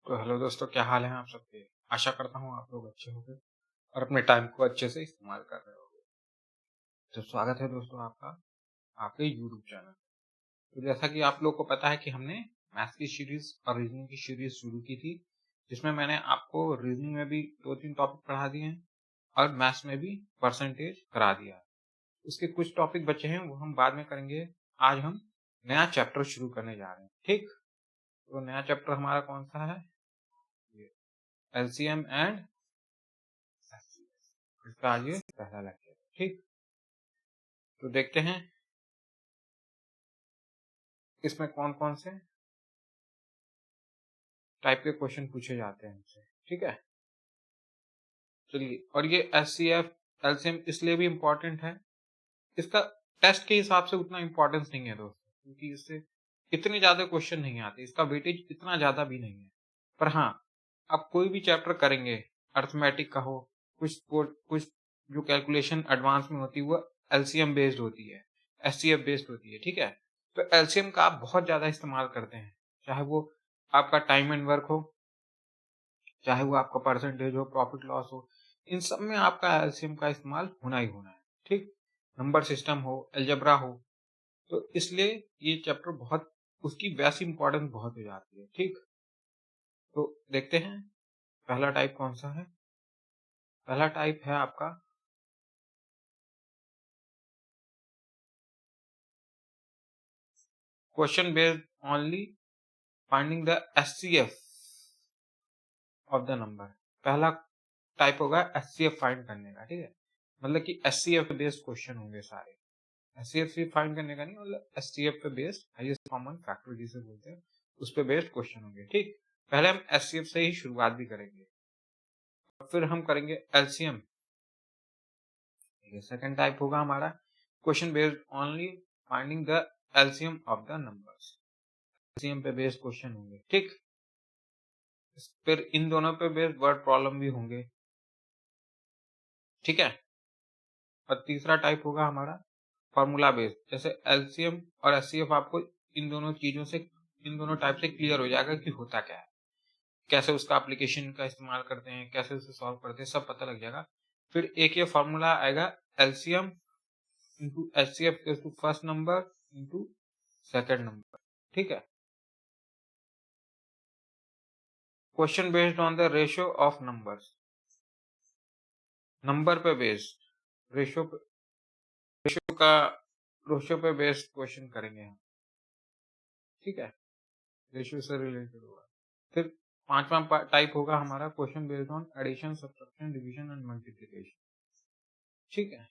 तो हेलो दोस्तों, क्या हाल है आप सबके। आशा करता हूँ आप लोग अच्छे होंगे और अपने टाइम को अच्छे से इस्तेमाल कर रहे होंगे। तो स्वागत है दोस्तों आपका आपके यूट्यूब चैनल। तो जैसा कि आप लोग को पता है कि हमने मैथ्स की सीरीज और रीजनिंग की सीरीज शुरू की थी, जिसमें मैंने आपको रीजनिंग में भी 2-3 टॉपिक पढ़ा दिए हैं और मैथ्स में भी परसेंटेज करा दिया है। उसके कुछ टॉपिक बचे हैं, वो हम बाद में करेंगे। आज हम नया चैप्टर शुरू करने जा रहे हैं। ठीक, तो नया चैप्टर हमारा कौन सा है? एलसीएम एंड इसका आज ये पहला लेक्चर है। ठीक, तो देखते हैं इसमें कौन कौन से टाइप के क्वेश्चन पूछे जाते हैं हमसे। ठीक है, चलिए। और ये एचसीएफ एलसीएम इसलिए भी इम्पोर्टेंट है, इसका टेस्ट के हिसाब से उतना इम्पोर्टेंस नहीं है दोस्तों, क्योंकि इससे इतने ज्यादा क्वेश्चन नहीं आते, इसका वेटेज इतना ज्यादा भी नहीं है। पर हाँ, आप कोई भी चैप्टर करेंगे, अर्थमेटिक का हो, कुछ जो कैलकुलेशन एडवांस में होती है वो एलसीएम बेस्ड होती है, एचसीएफ बेस्ड होती है। ठीक है, तो एलसीएम का आप बहुत ज्यादा इस्तेमाल करते हैं, चाहे वो आपका टाइम एंड वर्क हो, चाहे वो आपका परसेंटेज हो, प्रॉफिट लॉस हो, इन सब में आपका एलसीएम का इस्तेमाल होना ही होना है। ठीक, नंबर सिस्टम हो, अलजेब्रा हो, तो इसलिए ये चैप्टर बहुत, उसकी वैसी इंपॉर्टेंस बहुत हो जाती है। ठीक, तो देखते हैं पहला टाइप कौन सा है। पहला टाइप है आपका question based only finding the HCF of the number. पहला टाइप होगा एचसीएफ फाइंड करने का। ठीक है, मतलब कि एचसीएफ बेस्ड क्वेश्चन होंगे सारे। एचसीएफ से फाइंड करने का नहीं, मतलब एचसीएफ पे बेस्ड, हाईएस्ट कॉमन फैक्टर जिसे बोलते हैं, उस पे बेस्ड क्वेश्चन होंगे। ठीक, पहले हम एचसीएफ से ही शुरुआत भी करेंगे, फिर हम करेंगे एलसीएम। ये सेकंड टाइप होगा हमारा question based only finding the LCM of the numbers. LCM पे बेस्ड क्वेश्चन होंगे। ठीक, फिर इन दोनों पे बेस्ड वर्ड प्रॉब्लम भी होंगे। ठीक है, और तीसरा टाइप होगा हमारा फॉर्मूला बेस्ड। जैसे एलसीएम और एचसीएफ आपको इन दोनों चीजों से, इन दोनों टाइप से क्लियर हो जाएगा कि होता क्या है, कैसे उसका एप्लीकेशन का इस्तेमाल करते हैं, कैसे उसे सॉल्व करते हैं, सब पता लग जाएगा। फिर एक ये फॉर्मूला आएगा, LCM into HCF to first number into second number. ठीक है, question based on the ratio of numbers, number पे बेस्ड, रेशियो का, रेशियो पे बेस्ड क्वेश्चन करेंगे हम। ठीक है, रेशियो से रिलेटेड होगा। फिर पांचवा टाइप होगा हमारा question based on addition, subtraction, division and multiplication. ठीक है,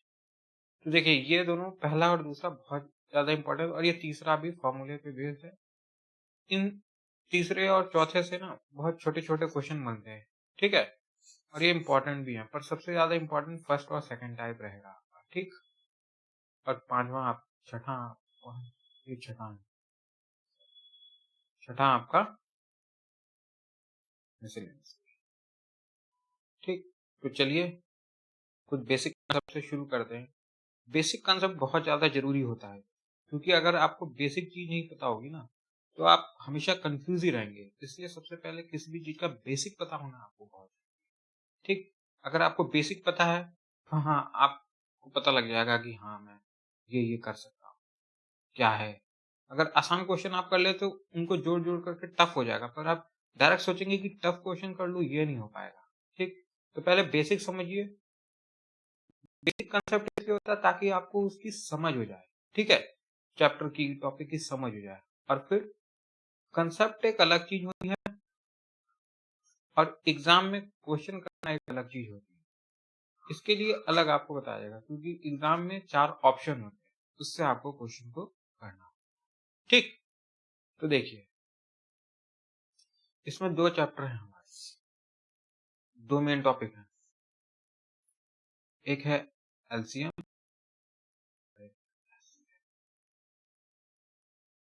तो देखिए ये दोनों, पहला और दूसरा, बहुत ज्यादा इंपॉर्टेंट, और ये तीसरा भी फॉर्मूले पे बेस्ड है। इन तीसरे और चौथे से ना बहुत छोटे छोटे क्वेश्चन बनते हैं। ठीक है, और ये इंपॉर्टेंट भी है, पर सबसे ज्यादा इंपॉर्टेंट फर्स्ट और सेकंड टाइप रहेगा आपका। ठीक, और पांचवा आप छठा, ये छठा है, छठा आपका मिसलेनियस। ठीक, तो चलिए कुछ बेसिक कंसेप्ट से शुरू करते हैं। बेसिक कंसेप्ट बहुत ज्यादा जरूरी होता है, क्योंकि अगर आपको बेसिक चीज नहीं पता होगी ना, तो आप हमेशा कंफ्यूज ही रहेंगे। इसलिए सबसे पहले किसी भी चीज का बेसिक पता होना आपको बहुत, ठीक, अगर आपको बेसिक पता है तो हाँ, आपको पता लग जाएगा कि हाँ मैं ये कर सकता हूँ, क्या है। अगर आसान क्वेश्चन आप कर ले तो उनको जोड़ जोड़ करके टफ हो जाएगा, पर आप डायरेक्ट सोचेंगे कि टफ क्वेश्चन कर लूँ, ये नहीं हो पाएगा। ठीक, तो पहले बेसिक समझिए। बेसिक कंसेप्ट इसलिए होता है ताकि आपको उसकी समझ हो जाए। ठीक है, चैप्टर की, टॉपिक की समझ हो जाए। और फिर कंसेप्ट एक अलग चीज होती है और एग्जाम में क्वेश्चन करना एक अलग चीज होती है। इसके लिए अलग आपको बताया जाएगा, क्योंकि एग्जाम में 4 ऑप्शन होते हैं, उससे आपको क्वेश्चन को करना। ठीक, तो देखिए इसमें 2 चैप्टर हैं हमारे, 2 मेन टॉपिक हैं। एक है एलसीएम,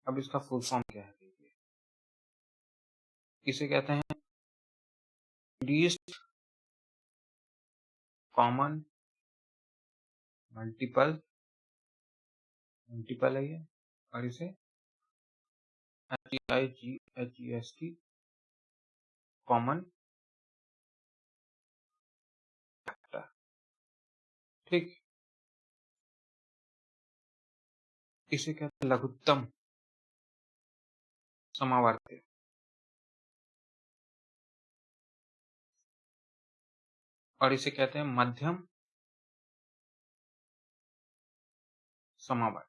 अब इसका फुल फॉर्म क्या है देखिए। इसे कहते हैं लीस्ट कॉमन मल्टीपल, मल्टीपल है ये, और इसे HIGHEST कॉमन फैक्टर। ठीक, इसे कहते हैं लघुत्तम समावर्ती, और इसे कहते हैं मध्यम समावर्ती।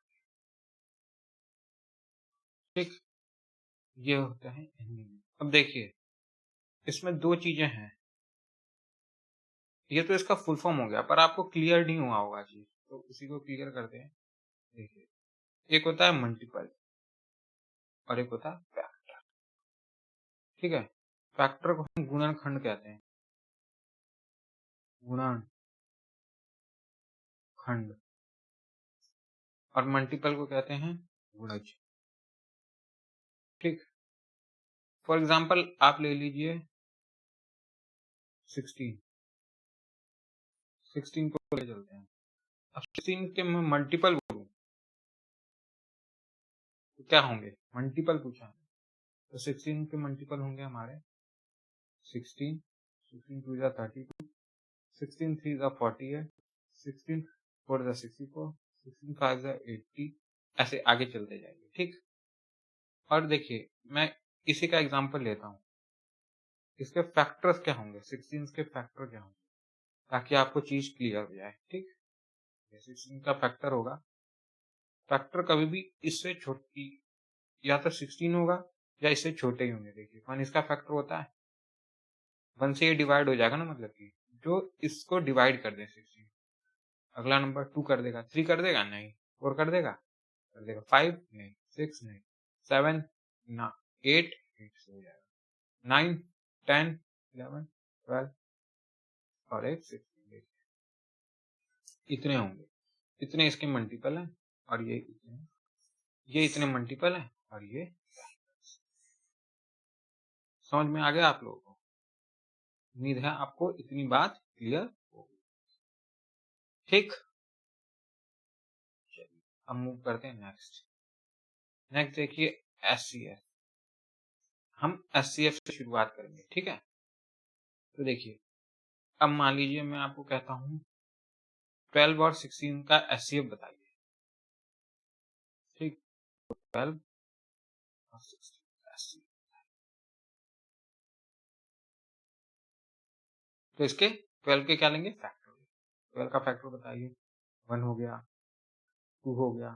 ठीक, ये होता है हिंदी में। अब देखिए, इसमें दो चीजें हैं। ये तो इसका फुल फॉर्म हो गया, पर आपको क्लियर नहीं हुआ होगा चीज, तो उसी को क्लियर करते हैं। देखिए, एक होता है मल्टीपल और एक होता है फैक्टर। ठीक है, फैक्टर को हम गुणनखंड कहते हैं, गुणनखंड, और मल्टीपल को कहते हैं गुणज। ठीक, फॉर एग्जाम्पल आप ले लीजिए 16 को ले चलते हैं। अब 16 के मैं मल्टीपल बोलूं तो क्या होंगे? मल्टीपल पूछा है तो 16 के मल्टीपल होंगे हमारे 16, 16 2 32, 16 3 48, 16 4 64, 16 5 80, ऐसे आगे चलते जाएंगे। ठीक, और देखिए मैं इसी का एग्जांपल लेता हूँ। इसके फैक्टर्स क्या होंगे, 16 के फैक्टर क्या होंगे, ताकि आपको चीज क्लियर हो जाए। ठीक, 16 का फैक्टर होगा, फैक्टर कभी भी इससे छोटी या तो 16 होगा या इससे छोटे ही होंगे। देखिए 1 इसका फैक्टर होता है, 1 से ये डिवाइड हो जाएगा ना, मतलब कि जो इसको डिवाइड कर दे 16, अगला नंबर 2 कर देगा, 3 कर देगा नहीं, 4 कर देगा 5 नहीं, 6 नहीं, 7 ना, 8 से हो जाएगा, 9 10 11 12 और एक 16, इतने होंगे। इतने इसके मल्टीपल हैं और ये इतने मल्टीपल हैं और ये। समझ में आ गया आप लोगों को? उम्मीद है आपको इतनी बात क्लियर होगी। ठीक, चलिए अब मूव करते हैं नेक्स्ट। नेक्स्ट देखिए एचसीएफ। हम एचसीएफ से शुरुआत करेंगे। ठीक है, तो देखिए अब मान लीजिए मैं आपको कहता हूँ 12 और 16 का एचसीएफ बताइए। ठीक, 12 और 16 एचसीएफ, तो इसके 12 के क्या लेंगे? फैक्टर। 12 का फैक्टर बताइए। 1 हो गया, 2 हो गया,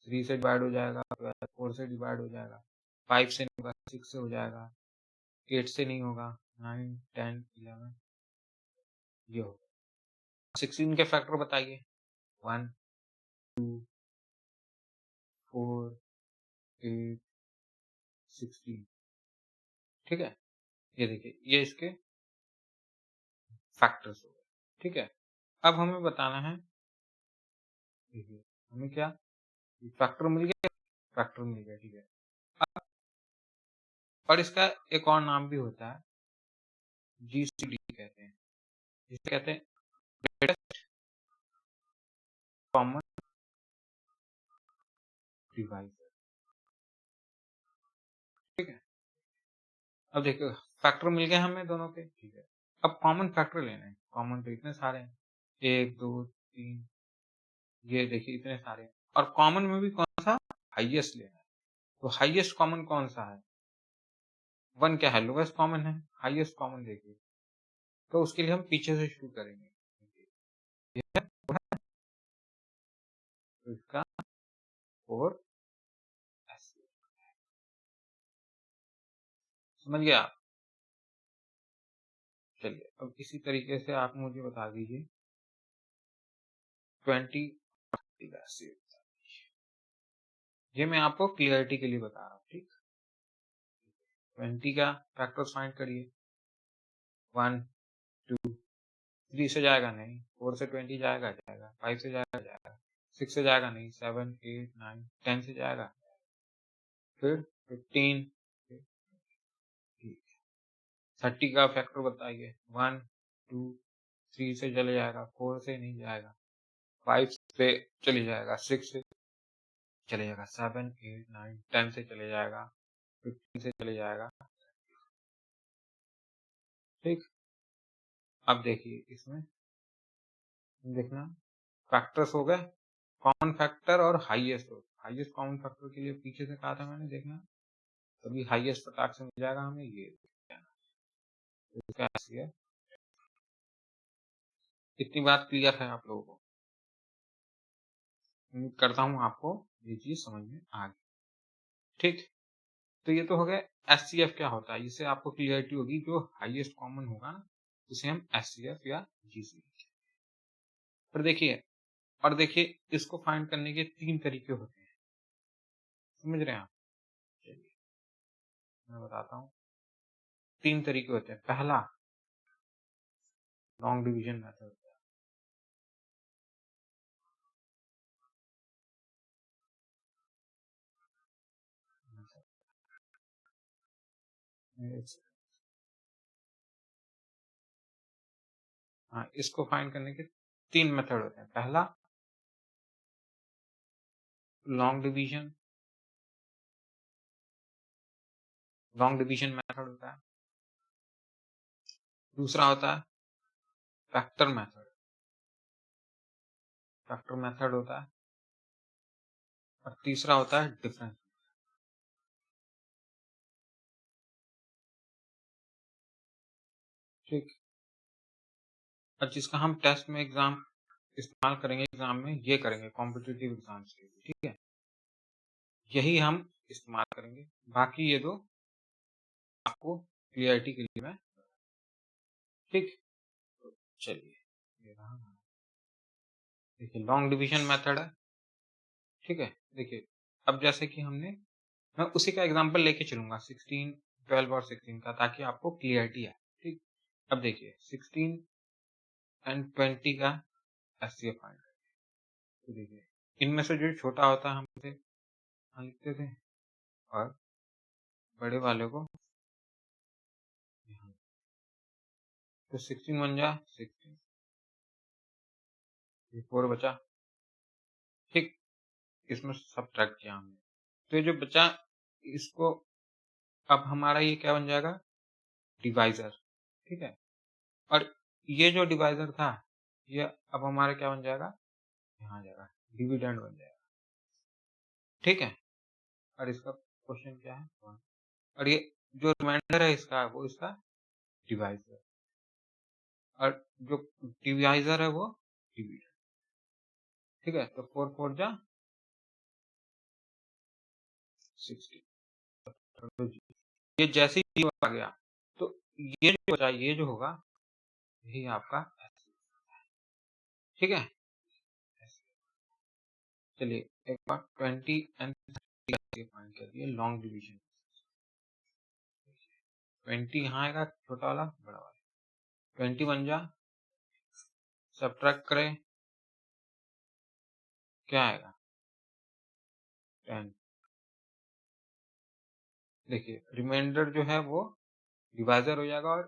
3 से डिवाइड हो जाएगा, 4 से डिवाइड हो जाएगा, 5 से नहीं होगा, 6 से हो जाएगा, 8 से नहीं होगा, 9 10 11, ये होगा। 16 के फैक्टर बताइए। 1 2 4 8 16। ठीक है, ये देखिए ये इसके फैक्टर्स हो गए। ठीक है, अब हमें बताना है, देखिए हमें क्या, फैक्टर मिल गया, फैक्टर मिल गया। ठीक है, और इसका एक और नाम भी होता है, जीसीडी कहते हैं, जिसे कहते हैं ग्रेटेस्ट कॉमन डिवाइजर। ठीक है, अब देखो फैक्टर मिल गए हमें दोनों के। ठीक है, अब कॉमन फैक्टर लेना है। कॉमन तो इतने सारे हैं, 1 2 3, ये देखिए इतने सारे हैं, और कॉमन में भी कौन सा हाईएस्ट लेना है। तो हाईएस्ट कॉमन कौन सा है? 1 क्या है? लोएस्ट कॉमन है। हाईएस्ट कॉमन देखिए, तो उसके लिए हम पीछे से शुरू करेंगे। ये है, तो इसका 4 समझ गया आप? चलिए अब इसी तरीके से आप मुझे बता दीजिए 20 ये मैं आपको क्लियरिटी के लिए बता रहा हूँ। ठीक, 20 का फैक्टर्स फाइंड करिए। 1 2 3 से जाएगा नहीं, 4 से 20 जाएगा, 5 से जाएगा, 6 से जाएगा नहीं, 7 8 9 10 से जाएगा, फिर 15, ठीक, 30 का फैक्टर बताइए। 1 2 3 से चले जाएगा, 4 से नहीं जाएगा, 5 से चले जाएगा, 6 से चले जाएगा, 7 8 9 10 से चले जाएगा, 15 से चले जाएगा, ठीक। अब देखिए इसमें देखना फैक्टर्स हो गए, कॉमन फैक्टर और हाईएस्ट हो। हाईएस्ट कॉमन फैक्टर के लिए पीछे से कहा था मैंने, देखना तभी हाईएस्ट फटाक से मिल जाएगा हमें, ये इसका है। इतनी बात क्लियर है आप लोगों को? उम्मीद करता हूँ आपको ये चीज समझ में आ गई। ठीक, तो ये तो हो गया एचसीएफ क्या होता है, इससे आपको क्लियरिटी होगी। जो हाईएस्ट कॉमन होगा ना उसे हम एचसीएफ या जीसी। पर देखिए, और देखिए इसको फाइंड करने के 3 तरीके होते हैं, समझ रहे हैं आप? चलिए मैं बताता हूँ। 3 तरीके होते हैं। पहला लॉन्ग डिवीजन मेथड हाँ, इसको फाइंड करने के 3 मेथड होते हैं। पहला लॉन्ग डिवीजन मेथड होता है। दूसरा होता है फैक्टर मेथड होता है। और तीसरा होता है डिफरेंस। ठीक, और जिसका हम टेस्ट में एग्जाम इस्तेमाल करेंगे, एग्जाम में ये करेंगे कॉम्पिटिटिव एग्जाम्स के लिए, ठीक है, यही हम इस्तेमाल करेंगे। बाकी ये दो आपको क्लियरिटी के लिए मैं, ठीक, तो चलिए ये रहा हमारा। देखिए लॉन्ग डिवीजन मेथड है, ठीक है। देखिए अब जैसे कि हमने, मैं उसी का एग्जांपल लेके चलूंगा 16, 12 और 16 का, ताकि आपको क्लियरिटी आए। ठीक, अब देखिए 16 एंड 20 का एचसीएफ फाइंड करेंगे। तो देखिए इनमें से जो छोटा होता है हम इसे यहाँ लिखते थे, और बड़े वाले को यहाँ। तो 16 बन जा 16, ये 4 बचा। ठीक, इसमें सब्ट्रैक्ट किया हमने, तो ये जो बचा इसको, अब हमारा ये क्या बन जाएगा, डिवाइजर। ठीक है, और ये जो डिवाइजर था ये अब हमारा क्या बन जाएगा, यहाँ जाएगा डिविडेंड बन जाएगा। ठीक है, और इसका क्वेश्चन क्या है, और ये जो रिमाइंडर है इसका, वो इसका डिवाइजर, और जो डिवाइजर है वो डिविडेंड। ठीक है, तो 4 4 जा 60। ये जैसे ही आ गया तो ये जो बचा, ये जो होगा यही आपका, ठीक है। चलिए एक बार 20 एंड 30 फाइंड कर दिए लॉन्ग डिवीजन। 20 यहाँ आएगा छोटा वाला, बड़ा वाला 20 बन जा, सब्ट्रैक्ट करें, क्या आएगा 10। देखिए रिमाइंडर जो है वो डिवाइजर हो जाएगा, और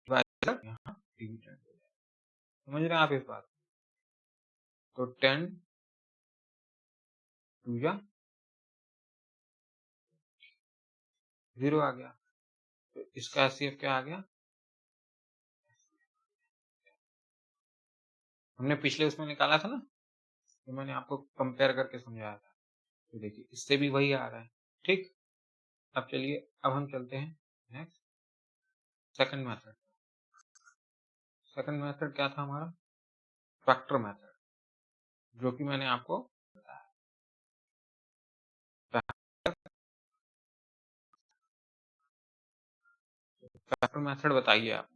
डिवाइजर यहाँ डिविडेंड हो जाएगा। समझ रहे हैं आप इस बात? तो 10 टू जा 0 आ गया, तो इसका एचसीएफ क्या आ गया, हमने पिछले उसमें निकाला था ना, तो मैंने आपको कंपेयर करके समझाया था। तो देखिए इससे भी वही आ रहा है। ठीक, अब चलिए अब हम चलते हैं next second method. Second method क्या था हमारा, फैक्टर मेथड, जो कि मैंने आपको बताया। फैक्टर मेथड बताइए आप।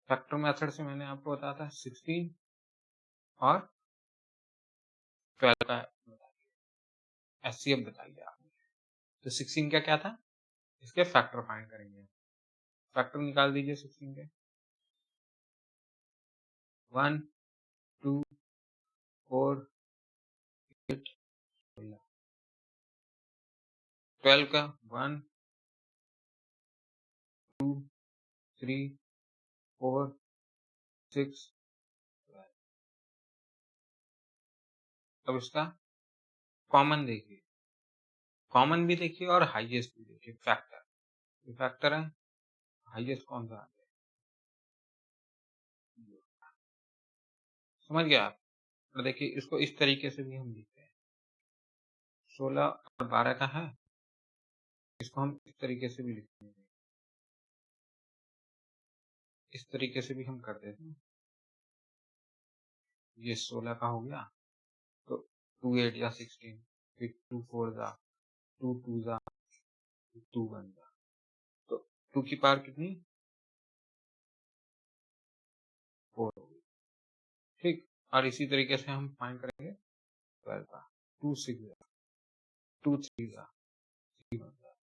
फैक्टर मेथड से मैंने आपको बताया था 16 और 12 का एचसीएफ बताइए आप। तो 16 का क्या था, इसके फैक्टर फाइंड करेंगे। फैक्टर निकाल दीजिए 16 के, 1 2 4 8, 12 का 1 2 3 4 6। अब इसका कॉमन देखिए, कॉमन भी देखिए और हाईएस्ट भी देखिए। फैक्टर, ये फैक्टर है, हाईएस्ट कौन सा आ गया? समझ गए आप? और देखिए इसको इस तरीके से भी हम लिखते हैं, 16 और 12 का है, इसको हम इस तरीके से भी लिखते हैं, इस तरीके से भी हम कर देते हैं। ये 16 का हो गया, तो 2 8 या 16, फिर 2 4 जा, 2 2 जा, 2 1 जा, तो 2 की पावर कितनी? 4 होगी। ठीक, और इसी तरीके से हम फाइंड करेंगे 12 का, 2 6 जा, 2 3 जा, 3 1 जा,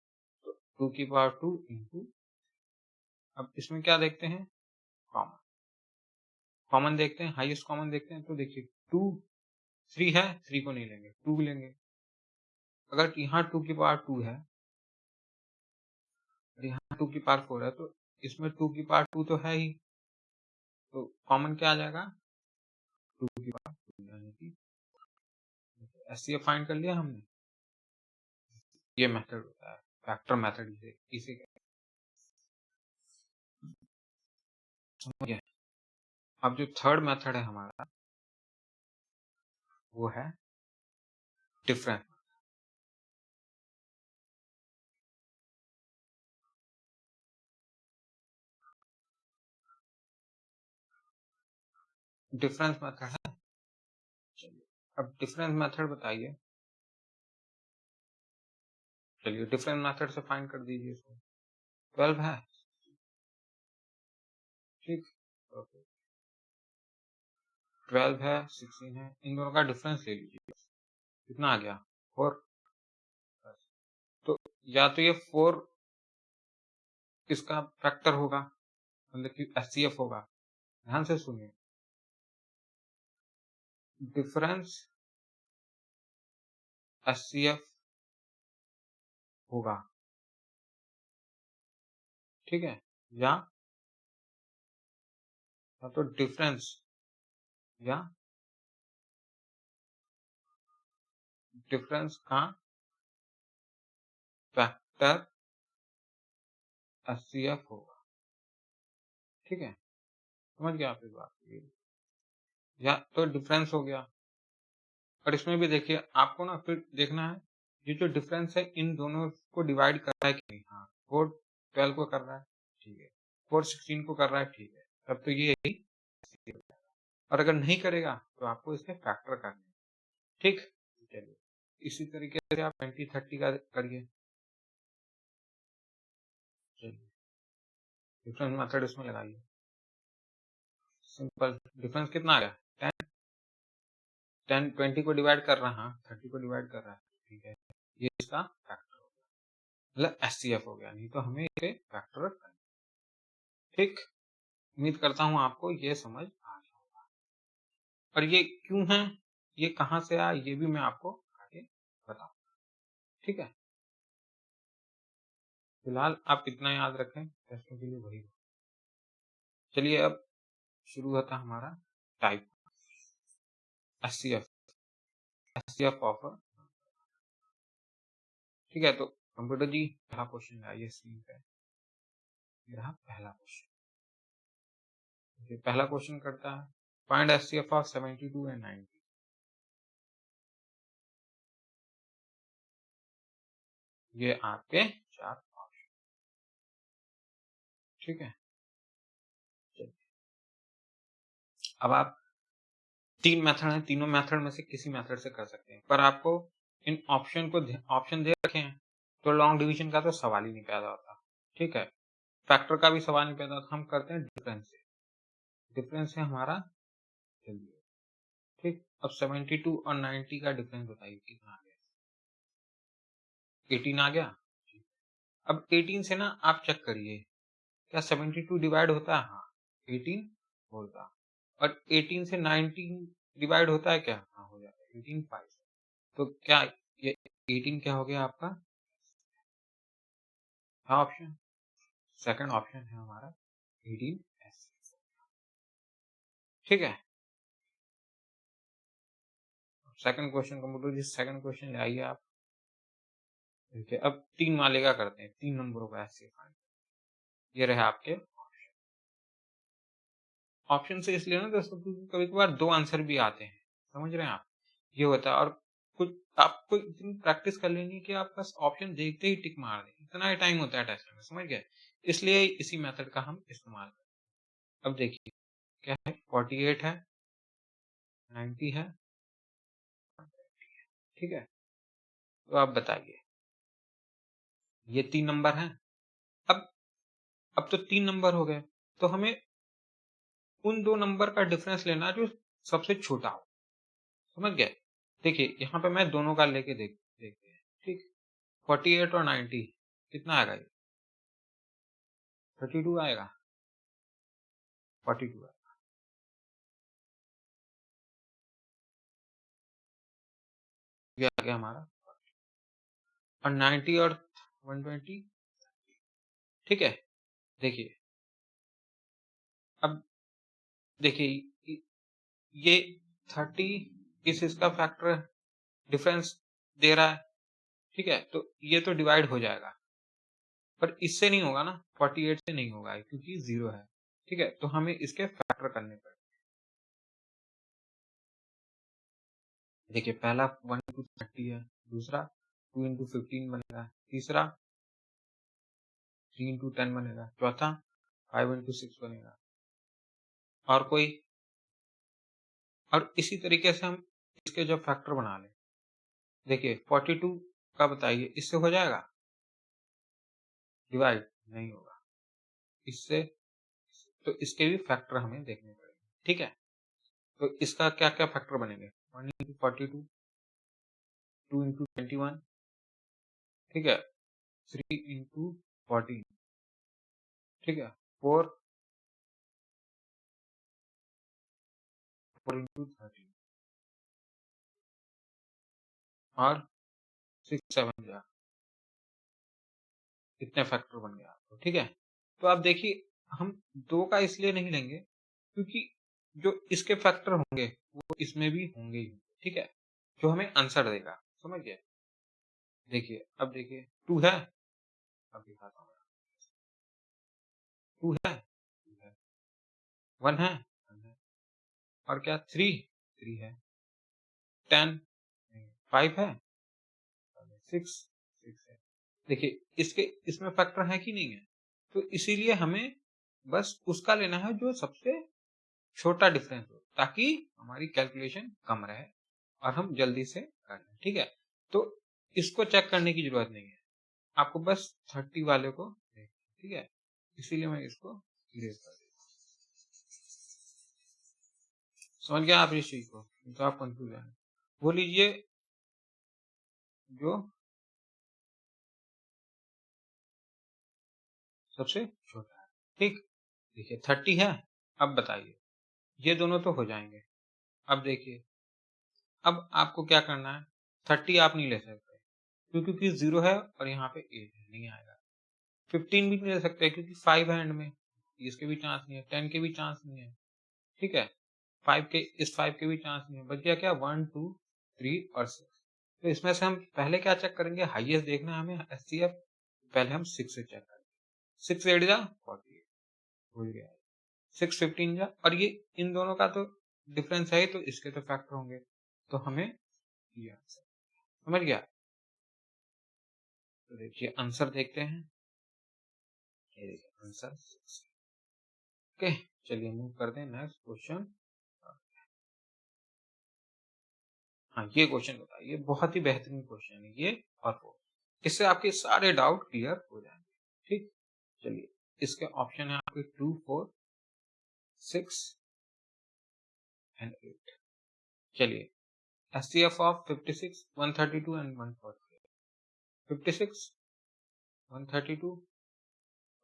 तो 2 की पावर 2 इंटू, अब इसमें क्या देखते हैं? कॉमन, कॉमन देखते हैं, हाईएस्ट कॉमन देखते हैं, तो देखिए 2 3 है, 3 को नहीं लेंगे, 2 लेंगे। अगर यहाँ 2 की पावर 2 है और यहाँ 2 की पावर 4 है, तो इसमें 2 की पावर 2 तो है ही, तो कॉमन क्या आ जाएगा? 2 की पावर 2, यानी कि एचसीएफ फाइंड कर लिया हमने। ये मेथड होता है फैक्टर मेथड, इसे कहते हैं। समझ गए? अब जो थर्ड मेथड है हमारा, वो है डिफरेंस। डिफरेंस मेथड है। चलिए अब डिफरेंस मेथड बताइए। चलिए डिफरेंस मेथड से फाइंड कर दीजिए इसको। 12 है, ठीक, ओके, 12 है, 16 है, इन दोनों का डिफरेंस ले लीजिए। कितना आ गया? 4। तो या तो ये 4 इसका फैक्टर होगा, मतलब कि एचसीएफ होगा। ध्यान से सुनिए, डिफरेंस एचसीएफ होगा, ठीक है, या तो डिफरेंस या डिफरेंस का फैक्टर एचसीएफ होगा, ठीक है। समझ गया आप इस बात को? या तो डिफरेंस हो गया, और इसमें भी देखिए आपको ना फिर देखना है ये जो डिफरेंस है इन दोनों को डिवाइड कर रहा है कि नहीं। हाँ, 4 12 को कर रहा है, ठीक है, 4 16 को कर रहा है, ठीक है, तब तो ये यही। और अगर नहीं करेगा तो आपको इसके फैक्टर करने हैं, ठीक। चलिए इसी तरीके से आप 20 30 का करिए। चलिए डिफरेंस मेथड इसमें लगाइए, सिंपल। डिफरेंस कितना आ गया? 10 10 20 को डिवाइड कर रहा है, 30 को डिवाइड कर रहा है, ठीक है, ये इसका फैक्टर हो गया, मतलब एचसीएफ हो गया, नहीं तो हमें इसे फैक्टर करना है, ठीक। उम्मीद करता हूँ आपको ये समझ आ गया होगा। और ये क्यों है, ये कहाँ से आया, ये भी मैं आपको आगे बताऊंगा, ठीक है। फिलहाल आप इतना याद रखें, टेस्टों के लिए वही। चलिए अब शुरू होता है हमारा टाइप एचसीएफ, एचसीएफ ऑफ, ठीक है। तो कंप्यूटर जी पहला क्वेश्चन आइए स्क्रीन पे, ये रहा पहला क्वेश्चन। पहला क्वेश्चन करता है फाइंड एचसीएफ ऑफ 72 एंड 90। ये आपके 4 ऑप्शन, ठीक है। चलिए अब आप 3 मेथड हैं, तीनों मेथड में से किसी मेथड से कर सकते हैं, पर आपको इन ऑप्शन को ऑप्शन दे रखे हैं, तो लॉन्ग डिवीजन का तो सवाल ही नहीं पैदा होता, ठीक है। फैक्टर का भी सवाल नहीं पैदा होता, हम करते हैं डिफरेंस से। डिफरेंस है हमारा, चलिए, ठीक। अब 72 और 90 का डिफरेंस बताइए कितना आ गया? 18 आ गया। अब 18 से ना आप चेक करिए, क्या 72 डिवाइड होता है? हाँ, 18 होता। और 18 से 19 डिवाइड होता है क्या? हाँ, हो जाता है, 18 5। तो क्या ये 18 क्या हो गया आपका? हाँ, ऑप्शन सेकंड ऑप्शन है हमारा 18 एस, ठीक है। सेकंड क्वेश्चन कंप्यूटर जी, सेकंड क्वेश्चन ले आइए आप। ठीक है, अब 3 वाले का करते हैं, 3 नंबरों का ऐसे फाइंड। ये रहे आपके ऑप्शन से इसलिए ना दोस्तों क्योंकि कभी-कभार 2 आंसर भी आते हैं, समझ रहे हैं आप? ये होता है और कुछ आपको इतनी प्रैक्टिस कर लेनी है कि आप बस ऑप्शन देखते ही टिक मार दें, इतना ही टाइम होता है टेस्ट में, समझ गए? इसलिए इसी मेथड का हम इस्तेमाल करते हैं। अब देखिए क्या है 48 है, 90 है, 120 है, ठीक है? तो आप बताइए, ये 3 नंबर हैं। अब अब तो 3 नंबर हो गए, तो हमें उन 2 नंबर का डिफरेंस लेना है जो सबसे छोटा हो, समझ गए? देखिए यहाँ पे मैं दोनों का लेके देखते हैं, ठीक? 48 और 90 कितना आएगा ये? 32 आएगा, 42 आएगा। ये आ गया हमारा और 90 और 120 ठीक है? देखिए, अब देखिए ये 30 इसका फैक्टर डिफरेंस दे रहा है, ठीक है? तो ये तो डिवाइड हो जाएगा, पर इससे नहीं होगा ना, 48 से नहीं होगा क्योंकि 0 है, ठीक है? तो हमें इसके फैक्टर करने पड़ेंगे। देखिए पहला 1 into 30 है, दूसरा 2 into 15 बनेगा, तीसरा 3 into 10 बनेगा, चौथा 5 into 6 बनेगा। और कोई और इसी तरीके से हम इसके जब फैक्टर बना लें, देखिए 42 का बताइए, इससे हो जाएगा? डिवाइड नहीं होगा, इससे तो इसके भी फैक्टर हमें देखने पड़ेंगे, ठीक है? तो इसका क्या-क्या फैक्टर बनेंगे? 1 into 42, 2 into 21, ठीक है? 3 into 14, ठीक है? 4 into 13 और 6 7 जा इतने फैक्टर बन गए आपको, ठीक है? तो आप देखिए हम 2 का इसलिए नहीं लेंगे क्योंकि जो इसके फैक्टर होंगे वो इसमें भी होंगे ही, ठीक है? जो हमें आंसर देगा, समझ गए? देखिए, अब देखिए 2 है, अब दिखाता हूँ मैं, 2 है, 2 है, 1 है, 1 है और क्या 3 3 है, 10 नहीं, 5 है, 6 6 है। देखिए इसके इसमें फैक्टर है कि नहीं है? तो इसीलिए हमें बस उसका लेना है जो सबसे छोटा डिफरेंस हो ताकि हमारी कैलकुलेशन कम रहे और हम जल्दी से कर लें, ठीक है? तो इसको चेक करने की जरूरत नहीं है, आपको बस 30 वाले को देखना है, ठीक है? इसीलिए मैं इसको इरेज कर देता हूँ। समझ गया आप इस चीज को? तो आप कंफ्यूज है, वो लीजिए जो सबसे छोटा है, ठीक? देखिए 30 है, अब बताइए, ये दोनों तो हो जाएंगे। अब देखिए, अब आपको क्या करना है, 30 आप नहीं ले सकते क्योंकि 0 है और यहाँ पे 8 है, नहीं आएगा। 15 भी नहीं ले सकते क्योंकि 5 है एंड में, इसके भी चांस नहीं है, 10 के भी चांस नहीं है, ठीक है? 5 के भी चांस नहीं है, बच गया क्या 1 2 3 और 6। तो इसमें से हम पहले क्या चेक करेंगे, हाईएस्ट देखना है हमें एचसीएफ, पहले हम 6 से चेक करेंगे। 6 8 जा 48 भूल गया, 6 15 जा और ये इन दोनों का तो डिफरेंस है ही, तो इसके तो फैक्टर होंगे, तो हमें ये आंसर समझ गया? तो देखिए आंसर देखते हैं, ये देखिए आंसर 6। ओके, चलिए मूव करते हैं नेक्स्ट क्वेश्चन। हाँ ये क्वेश्चन बताइए, बहुत ही बेहतरीन क्वेश्चन है ये और वो, इससे आपके सारे डाउट क्लियर हो जाएंगे, ठीक? चलिए इसके ऑप्शन है आपके 2 4 6 एंड 8। चलिए एचसीएफ ऑफ 56 132 एंड 148, 56 132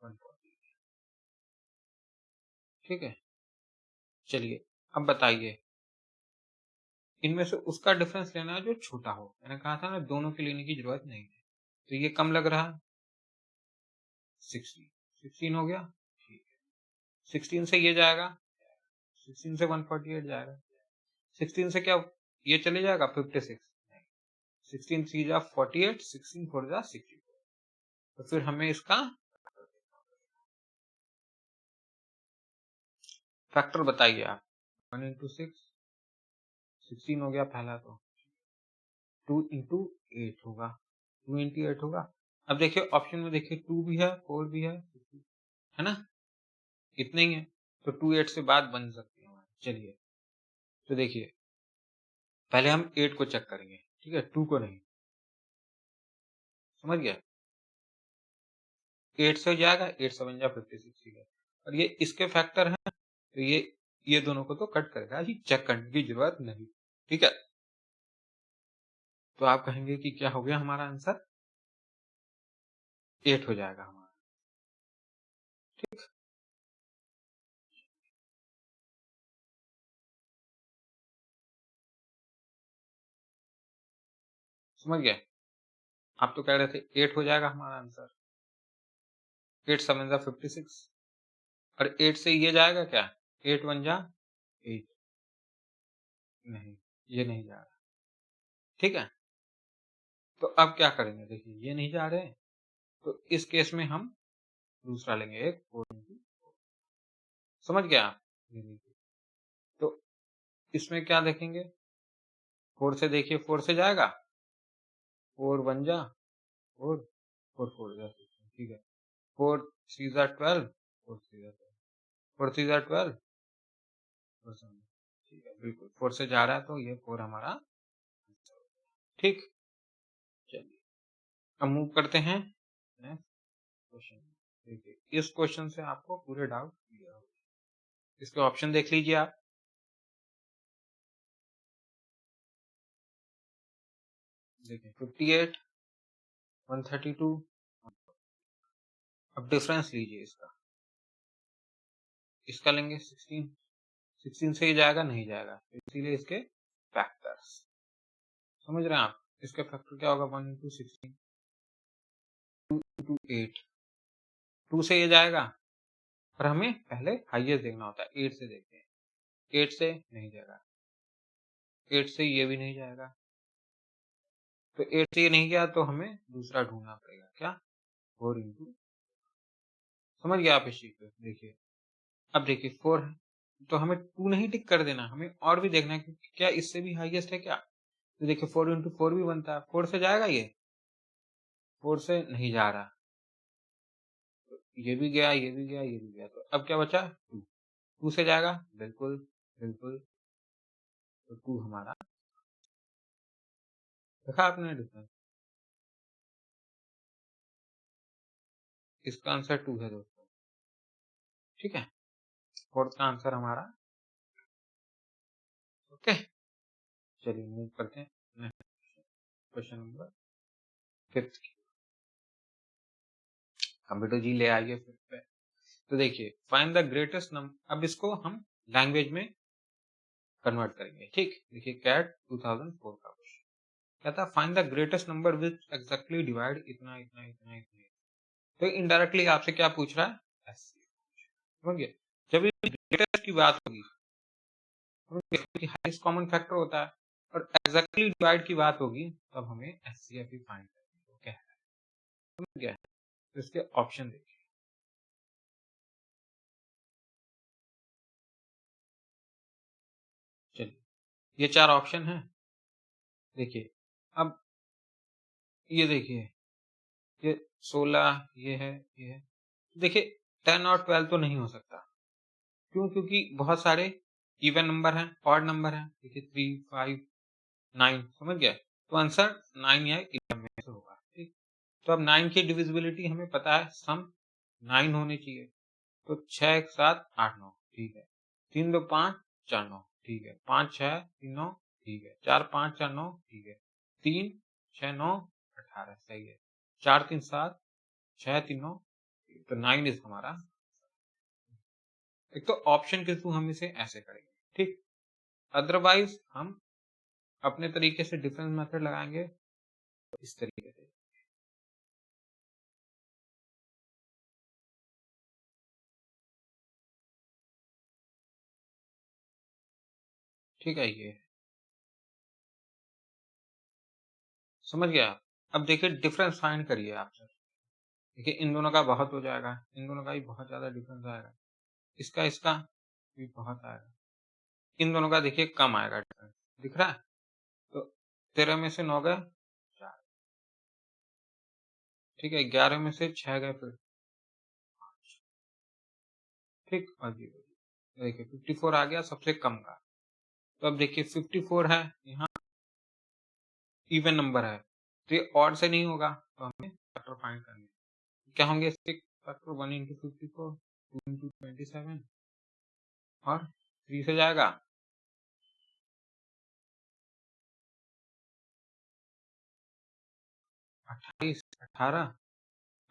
148, ठीक है? चलिए अब बताइए, इनमें से उसका डिफरेंस लेना है जो छोटा हो, मैंने कहा था ना दोनों के लेने की जरूरत नहीं है, तो ये कम लग रहा है 16 16 हो गया, ठीक है? 16 से ये जाएगा, 16 से 148 जाएगा, 16 से क्या ये चले जाएगा 56, नहीं, 16 3 जा 48, 16 4 जा 64। तो फिर हमें इसका फैक्टर बताइए आप। 1 इंटू 6, 16 हो गया पहला, तो 2 इंटू 8 होगा, 2 इंटू 8 होगा। अब देखिए ऑप्शन में देखिए 2 भी है, 4 भी है ना, इतने ही है, तो 2 8 से बात बन सकती है हमारी। चलिए तो देखिए पहले हम 8 को चेक करेंगे, ठीक है, 2 को नहीं, समझ गया। 8 से हो जाएगा, 8 7 जा 56, ठीक है, और ये इसके फैक्टर हैं, तो ये दोनों को तो कट करेगा, ये चेक करने की जरूरत नहीं, ठीक है। तो आप कहेंगे कि क्या हो गया हमारा आंसर, 8 हो जाएगा हमारा, ठीक। समझ गए, आप तो कह रहे थे 8 हो जाएगा हमारा आंसर, 8 7 जा 56, और 8 से ये जाएगा क्या, 8 1 जा 8, नहीं, ये नहीं जा रहा, ठीक है। तो अब क्या करेंगे, देखिए ये नहीं जा रहे, तो इस केस में हम दूसरा लेंगे, एक 4 इंटू, समझ गया आप, ये देखिए, तो इसमें क्या देखेंगे, 4 से देखिए, 4 से जाएगा, 4 1 जा 4, 4 4 जा 16, ठीक है, 4 3 जा 12, 4 3 जा 12, 4 3 जा 12, 4 7, ठीक है, बिल्कुल 4 से जा रहा है, तो ये 4 हमारा, ठीक। चलिए अब मूव करते हैं नेक्स्ट क्वेश्चन। देखिए इस क्वेश्चन से आपको पूरे डाउट क्लियर हो गए, इसके ऑप्शन देख लीजिए आप। देखिए 58, 132, अब डिफरेंस लीजिए इसका, इसका लेंगे 16, 16 से ही जाएगा, नहीं जाएगा, तो इसीलिए इसके फैक्टर्स, समझ रहे हैं आप, इसका फैक्टर क्या होगा, 1 इंटू 16, 2 इंटू 8, 2 से ये जाएगा, पर हमें पहले हाईएस्ट देखना होता है, 8 से देखते हैं, 8 से नहीं जाएगा, 8 से ये भी नहीं जाएगा, तो 8 से ये नहीं गया, तो हमें दूसरा ढूंढना पड़ेगा, क्या, 4 इंटू, समझ गया आप इस चीज को। देखिए अब देखिए 4 है, तो हमें 2 नहीं टिक कर देना, हमें और भी देखना है कि क्या इससे भी हाईएस्ट है क्या, तो देखिए 4 इंटू 4 भी बनता है, 4 से जाएगा, ये 4 से नहीं जा रहा, तो ये भी गया, ये भी गया, ये भी गया, तो अब क्या बचा, 2, 2 से जाएगा, बिल्कुल बिल्कुल, तो 2 हमारा, देखा आपने डिफरेंस, इसका आंसर 2 है दोस्तों, ठीक है, फोर्थ का आंसर हमारा, ओके। चलिए मूव करते हैं नेक्स्ट क्वेश्चन नंबर 5th की, कंप्यूटर जी ले आइए फिर पे। तो देखिए फाइंड द ग्रेटेस्ट नंबर, अब इसको हम लैंग्वेज में कन्वर्ट करेंगे, ठीक। देखिए कैट 2004 का क्वेश्चन कहता है find the greatest number which exactly divide इतना इतना इतना इतना, तो इनडायरेक्टली आपसे क्या पूछ रहा है, समझिए, जब ग्रेटेस्ट की बात होगी, हाईएस्ट कॉमन फैक्टर होता है, और एग्जैक्टली डिवाइड की बात होगी, तब हमें एचसीएफ ही फाइंड करनी है, क्या है, समझ गया, तो इसके ऑप्शन देखिए, चलिए ये 4 ऑप्शन है, देखिए अब ये देखिए, ये 16, ये है, ये है, देखिए 10 और 12 तो नहीं हो सकता, क्यों, क्योंकि बहुत सारे इवन नंबर हैं, ऑड नंबर हैं, देखिए 3 5 9, समझ गया, तो आंसर 9 या 11 में से होगा, ठीक। तो अब 9 की डिविजिबिलिटी हमें पता है, सम 9 होने चाहिए, तो 6 1 7 8 9, ठीक है, 3 2 5 4 9, ठीक है, 5 6 3 9, ठीक है, 4 5 4 9, ठीक है, 3 6 9 18, सही है, 4 3 7 6 3 9, तो 9 इज हमारा, एक तो ऑप्शन के थ्रू हम इसे ऐसे करेंगे, ठीक, अदरवाइज हम अपने तरीके से डिफरेंस मेथड लगाएंगे, तो इस तरीके से, ठीक है, ये समझ गया आप? अब देखिए डिफरेंस फाइंड करिए आप सर। देखिए इन दोनों का बहुत हो जाएगा, इन दोनों का भी बहुत ज़्यादा डिफरेंस आएगा। इसका भी बहुत आएगा। इन दोनों का देखिए कम आएगा डिफरेंस, दिख रहा है? तो 13 में से 9 गए 4, ठीक है, 11 में से 6 गए फिर 5, ठीक, और 0, देखिए 54 आ गया सबसे कम का। तो अब देखिए 54 है, यहाँ इवन नंबर है, तो ये ऑड से नहीं होगा, तो हमें फैक्टर फाइंड करने हैं। क्या होंगे इसके फैक्टर? 1 इंटू 54, 2 इंटू 27 और 3 से जाएगा 28, 18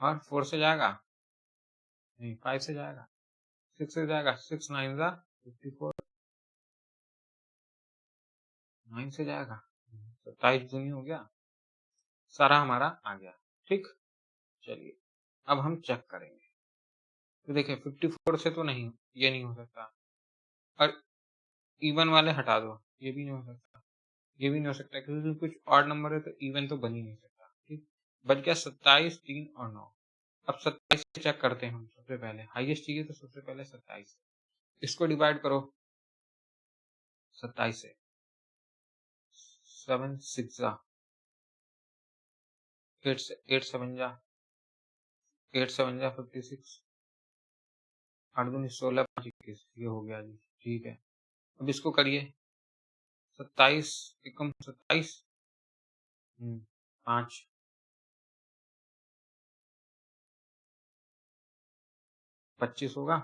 और 4 से जाएगा, नहीं 5 से जाएगा, 6 से जाएगा, 6 9 जा 54, 9 से जाएगा, 27 दूनी हो गया, सारा हमारा आ गया, ठीक। चलिए अब हम चेक करेंगे। तो देखिए 54 से तो नहीं, ये नहीं हो सकता, और इवन वाले हटा दो, ये भी नहीं हो सकता, ये भी नहीं हो सकता, क्योंकि कुछ ऑड नंबर है तो इवन तो बन ही नहीं सकता, ठीक। बच गया 27, 3 और 9। अब 27 से चेक करते हैं हम, सबसे पहले हाईएस्ट चाहिए तो सबसे पहले 27, इसको डिवाइड करो 27 से, 7 6 जा 8 से 8 7 जा 8 7 जा 56, 8 दूनी 16 5 21, ये हो गया जी, ठीक है। अब इसको करिए 27 एकम 27, 5 25 होगा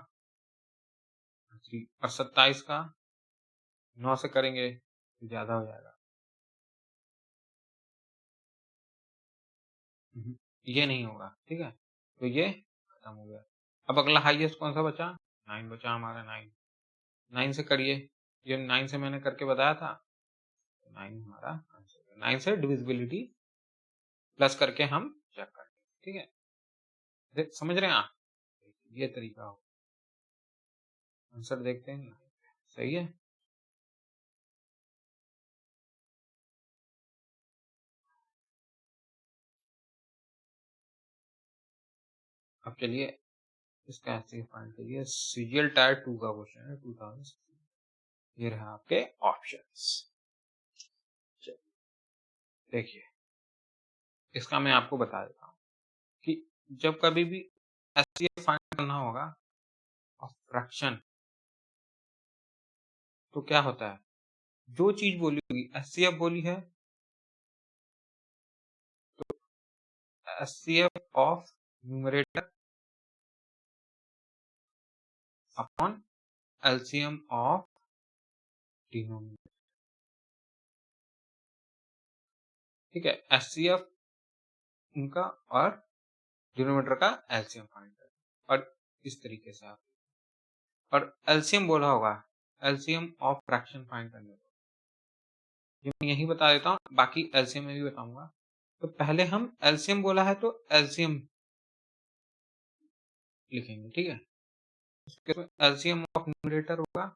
जी, और 27 का 9 से करेंगे तो ज्यादा हो जाएगा। ये नहीं होगा, ठीक है, तो ये खत्म हो गया। अब अगला हाईएस्ट कौन सा बचा? 9 बचा हमारा, 9 9 से करिए, ये 9 से मैंने करके बताया था, 9 हमारा आंसर है। 9 से डिविजिबिलिटी प्लस करके हम चेक करते हैं, ठीक है, समझ रहे हैं आप? ये तरीका हो, आंसर देखते हैं, सही है। अब चलिए इसका ऐसे फाइंड करिए, सीजीएल टायर 2 का क्वेश्चन है 2000, ये रहा आपके ऑप्शंस। देखिए इसका मैं आपको बता देता हूँ कि जब कभी भी एचसीएफ फाइंड करना होगा और फ्रैक्शन, तो क्या होता है, जो चीज बोली होगी एचसीएफ बोली है, HCF of numerator upon LCM of denominator, ठीक है, एचसीएफ उनका और डिनोमिनेटर का एलसीएम फाइंड कर, और इस तरीके से आप, और एलसीएम बोला होगा, एलसीएम ऑफ फ्रैक्शन फाइंड करने को, ये मैं यही बता देता हूँ, बाकी एलसीएम में भी बताऊंगा। तो पहले हम एलसीएम बोला है तो एलसीएम लिखेंगे, ठीक है, उसके एलसीएम ऑफ न्यूमरेटर होगा,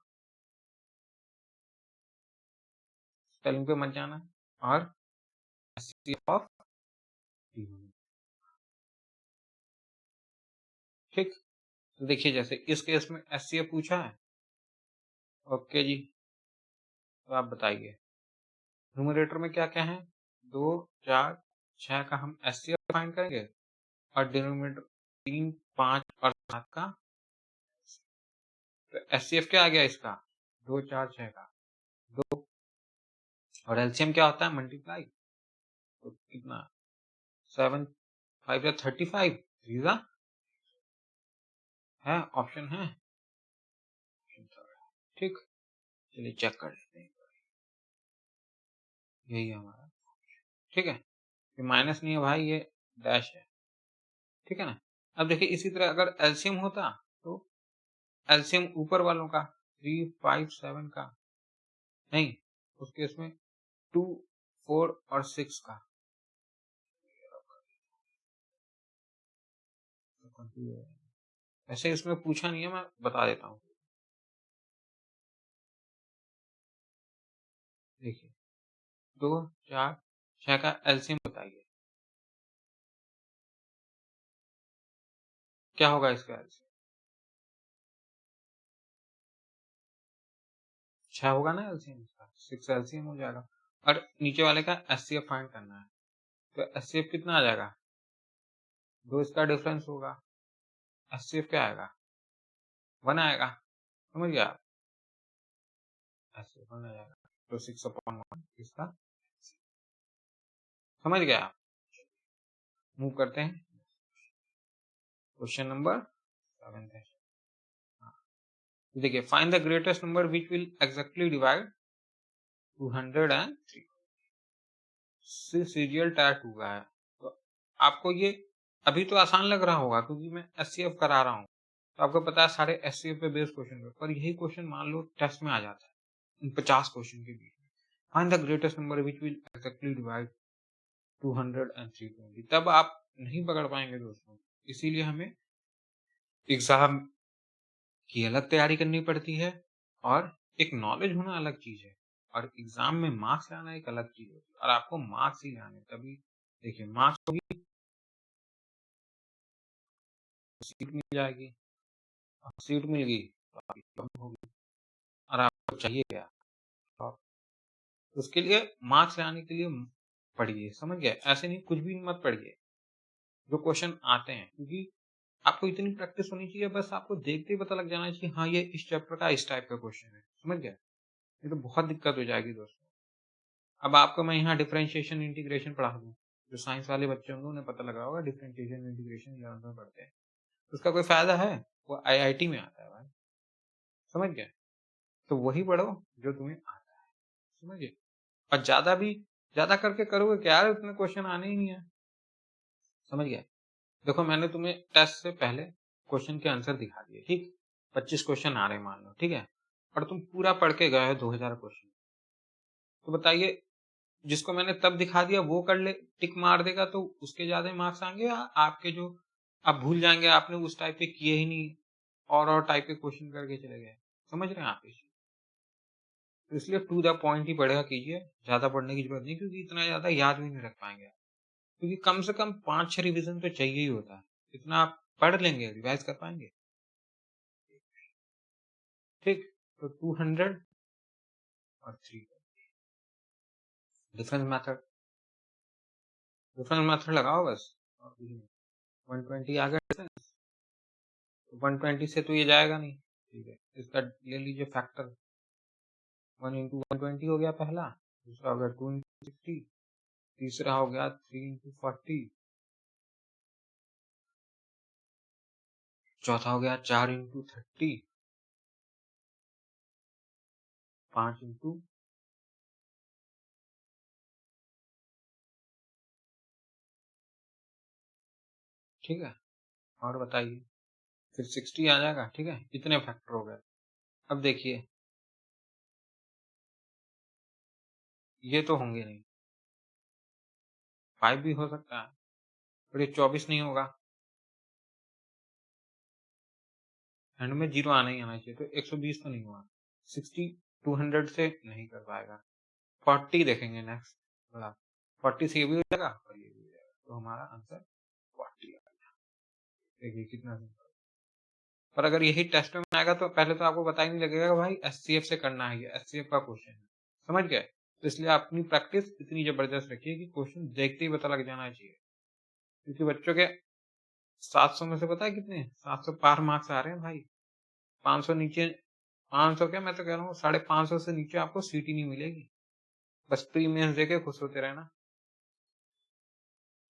स्पेलिंग पे मत जाना, और एचसीएफ ऑफ डिनोमिनेटर, ठीक। तो देखिए जैसे इस केस में एचसीएफ पूछा है, ओके जी, तो आप बताइए न्यूमरेटर में क्या क्या है, 2 4 6 का हम एचसीएफ फाइंड करेंगे, और डिनोमिनेटर 3 5 और 7 का, तो एचसीएफ क्या आ गया इसका, 2 4 6 का 2, और एलसीएम क्या होता है, मल्टीप्लाई, तो कितना 7 5 या 35, थ्री है, ऑप्शन है, ठीक। चलिए चेक कर लेते हैं, यही है हमारा, ठीक है, ये माइनस नहीं है भाई, ये डैश है, ठीक है ना। अब देखिए इसी तरह अगर एलसीएम होता, तो एलसीएम ऊपर वालों का 3 5 7 का नहीं, उसके इसमें 2 4 और 6 का, ऐसे इसमें पूछा नहीं है, मैं बता देता हूँ। देखिए 2 4 6 का एलसीएम होता है क्या होगा इसका एलसीएम? 6 होगा ना एलसीएम इसका, 6 एलसीएम हो जाएगा। और नीचे वाले का एचसीएफ फाइंड करना है, तो एचसीएफ कितना आ जाएगा? 2 इसका डिफरेंस होगा, एचसीएफ क्या आएगा? 1 आएगा। समझ गया आप? एचसीएफ 1 आ जाएगा, तो 6/1 इसका समझ गया आप? मूव करते हैं क्वेश्चन नंबर 7 है। देखिए, find the greatest number which will exactly divide 203। Serial tyre 2 का है, तो आपको ये अभी तो आसान लग रहा होगा क्योंकि मैं एचसीएफ करा रहा हूँ, तो आपको पता है सारे एचसीएफ पे बेस्ड क्वेश्चन है, पर यही क्वेश्चन मान लो टेस्ट में आ जाता है इन 50 क्वेश्चन के बीच में। Find the greatest number which will exactly divide 203, तब आप नहीं पकड़ पाएंगे दोस्तों। इसीलिए हमें एग्जाम की अलग तैयारी करनी पड़ती है, और एक नॉलेज होना अलग चीज है, और एग्जाम में मार्क्स लाना एक अलग चीज होती है, और आपको मार्क्स ही लाने तभी। देखिए, मार्क्स होगी सीट मिल जाएगी, और सीट मिल गई तो आपकी जॉब होगी, और आपको चाहिए क्या? जॉब। तो उसके लिए मार्क्स लाने के लिए पढ़िए, समझ गए? ऐसे नहीं कुछ भी मत पढ़िए जो क्वेश्चन आते हैं, क्योंकि आपको इतनी प्रैक्टिस होनी चाहिए, बस आपको देखते ही पता लग जाना चाहिए हाँ ये इस चैप्टर का इस टाइप का क्वेश्चन है। समझ गए? ये तो बहुत दिक्कत हो जाएगी दोस्तों। अब आपको मैं यहाँ डिफरेंशिएशन इंटीग्रेशन पढ़ा दूँ, जो साइंस वाले बच्चे होंगे उन्हें पता लगा होगा डिफरेंशिएशन इंटीग्रेशन 11th में पढ़ते हैं, उसका कोई फायदा है? वो आईआईटी में आता है भाई। समझ गए? तो वही पढ़ो जो तुम्हें आता है। समझ गए? और ज्यादा करके करोगे क्या यार, उतने क्वेश्चन आने ही नहीं है। समझ गए? देखो, मैंने तुम्हें टेस्ट से पहले क्वेश्चन के आंसर दिखा दिए, ठीक? 25 क्वेश्चन आ रहे मान लो, ठीक है? और तुम पूरा पढ़ के गए हो 2000 क्वेश्चन, तो बताइए, जिसको मैंने तब दिखा दिया वो कर ले, टिक मार देगा, तो उसके ज्यादा मार्क्स आएंगे, या आपके जो आप भूल जाएंगे, आपने उस टाइप के किए ही नहीं और टाइप के क्वेश्चन करके चले गए। समझ रहे हैं आप? इस तो इसलिए टू द पॉइंट ही पढ़ेगा कीजिए, ज्यादा पढ़ने की जरूरत नहीं, क्योंकि इतना ज्यादा याद भी नहीं रख पाएंगे आप, क्योंकि कम से कम 5-6 रिविजन तो चाहिए ही होता है। इतना आप पढ़ लेंगे, रिवाइज कर पाएंगे, ठीक? तो 200 और 3 डिफरेंस मेथड, लगाओ बस, और कुछ नहीं। 120 आ गया डिफरेंस, तो 120 से तो ये जाएगा नहीं, ठीक है? इसका ले लीजिए फैक्टर, 1 इंटू 120 हो गया पहला, दूसरा हो गया 2 इंटू 60, तीसरा हो गया 3 इंटू 40, चौथा हो गया 4 इंटू 30, 5 इंटू, ठीक है? और बताइए, फिर 60 आ जाएगा, ठीक है? इतने फैक्टर हो गए। अब देखिए, ये तो होंगे नहीं, 5 भी हो सकता है, पर ये 24 नहीं होगा, एंड में जीरो आना ही आना चाहिए, तो 120 तो नहीं हुआ, 60 200 से नहीं कर पाएगा। 40 देखेंगे नेक्स्ट, बड़ा 40 से ये भी हो जाएगा और ये भी हो जाएगा, तो हमारा आंसर 40 आ गया। देखिए कितना सिंपल। पर अगर यही टेस्ट में आएगा तो पहले तो आपको पता ही नहीं लगेगा भाई एचसीएफ से करना है, ये एचसीएफ का क्वेश्चन है। समझ गए? तो इसलिए अपनी प्रैक्टिस इतनी जबरदस्त रखिए कि क्वेश्चन देखते ही पता लग जाना चाहिए, क्योंकि बच्चों के 700 में से पता है कितने, 700 पार मार्क्स आ रहे हैं भाई। 500 नीचे, 500 क्या, मैं तो कह रहा हूँ 550 से नीचे आपको सीट ही नहीं मिलेगी। बस प्री मेंस देके खुश होते रहना।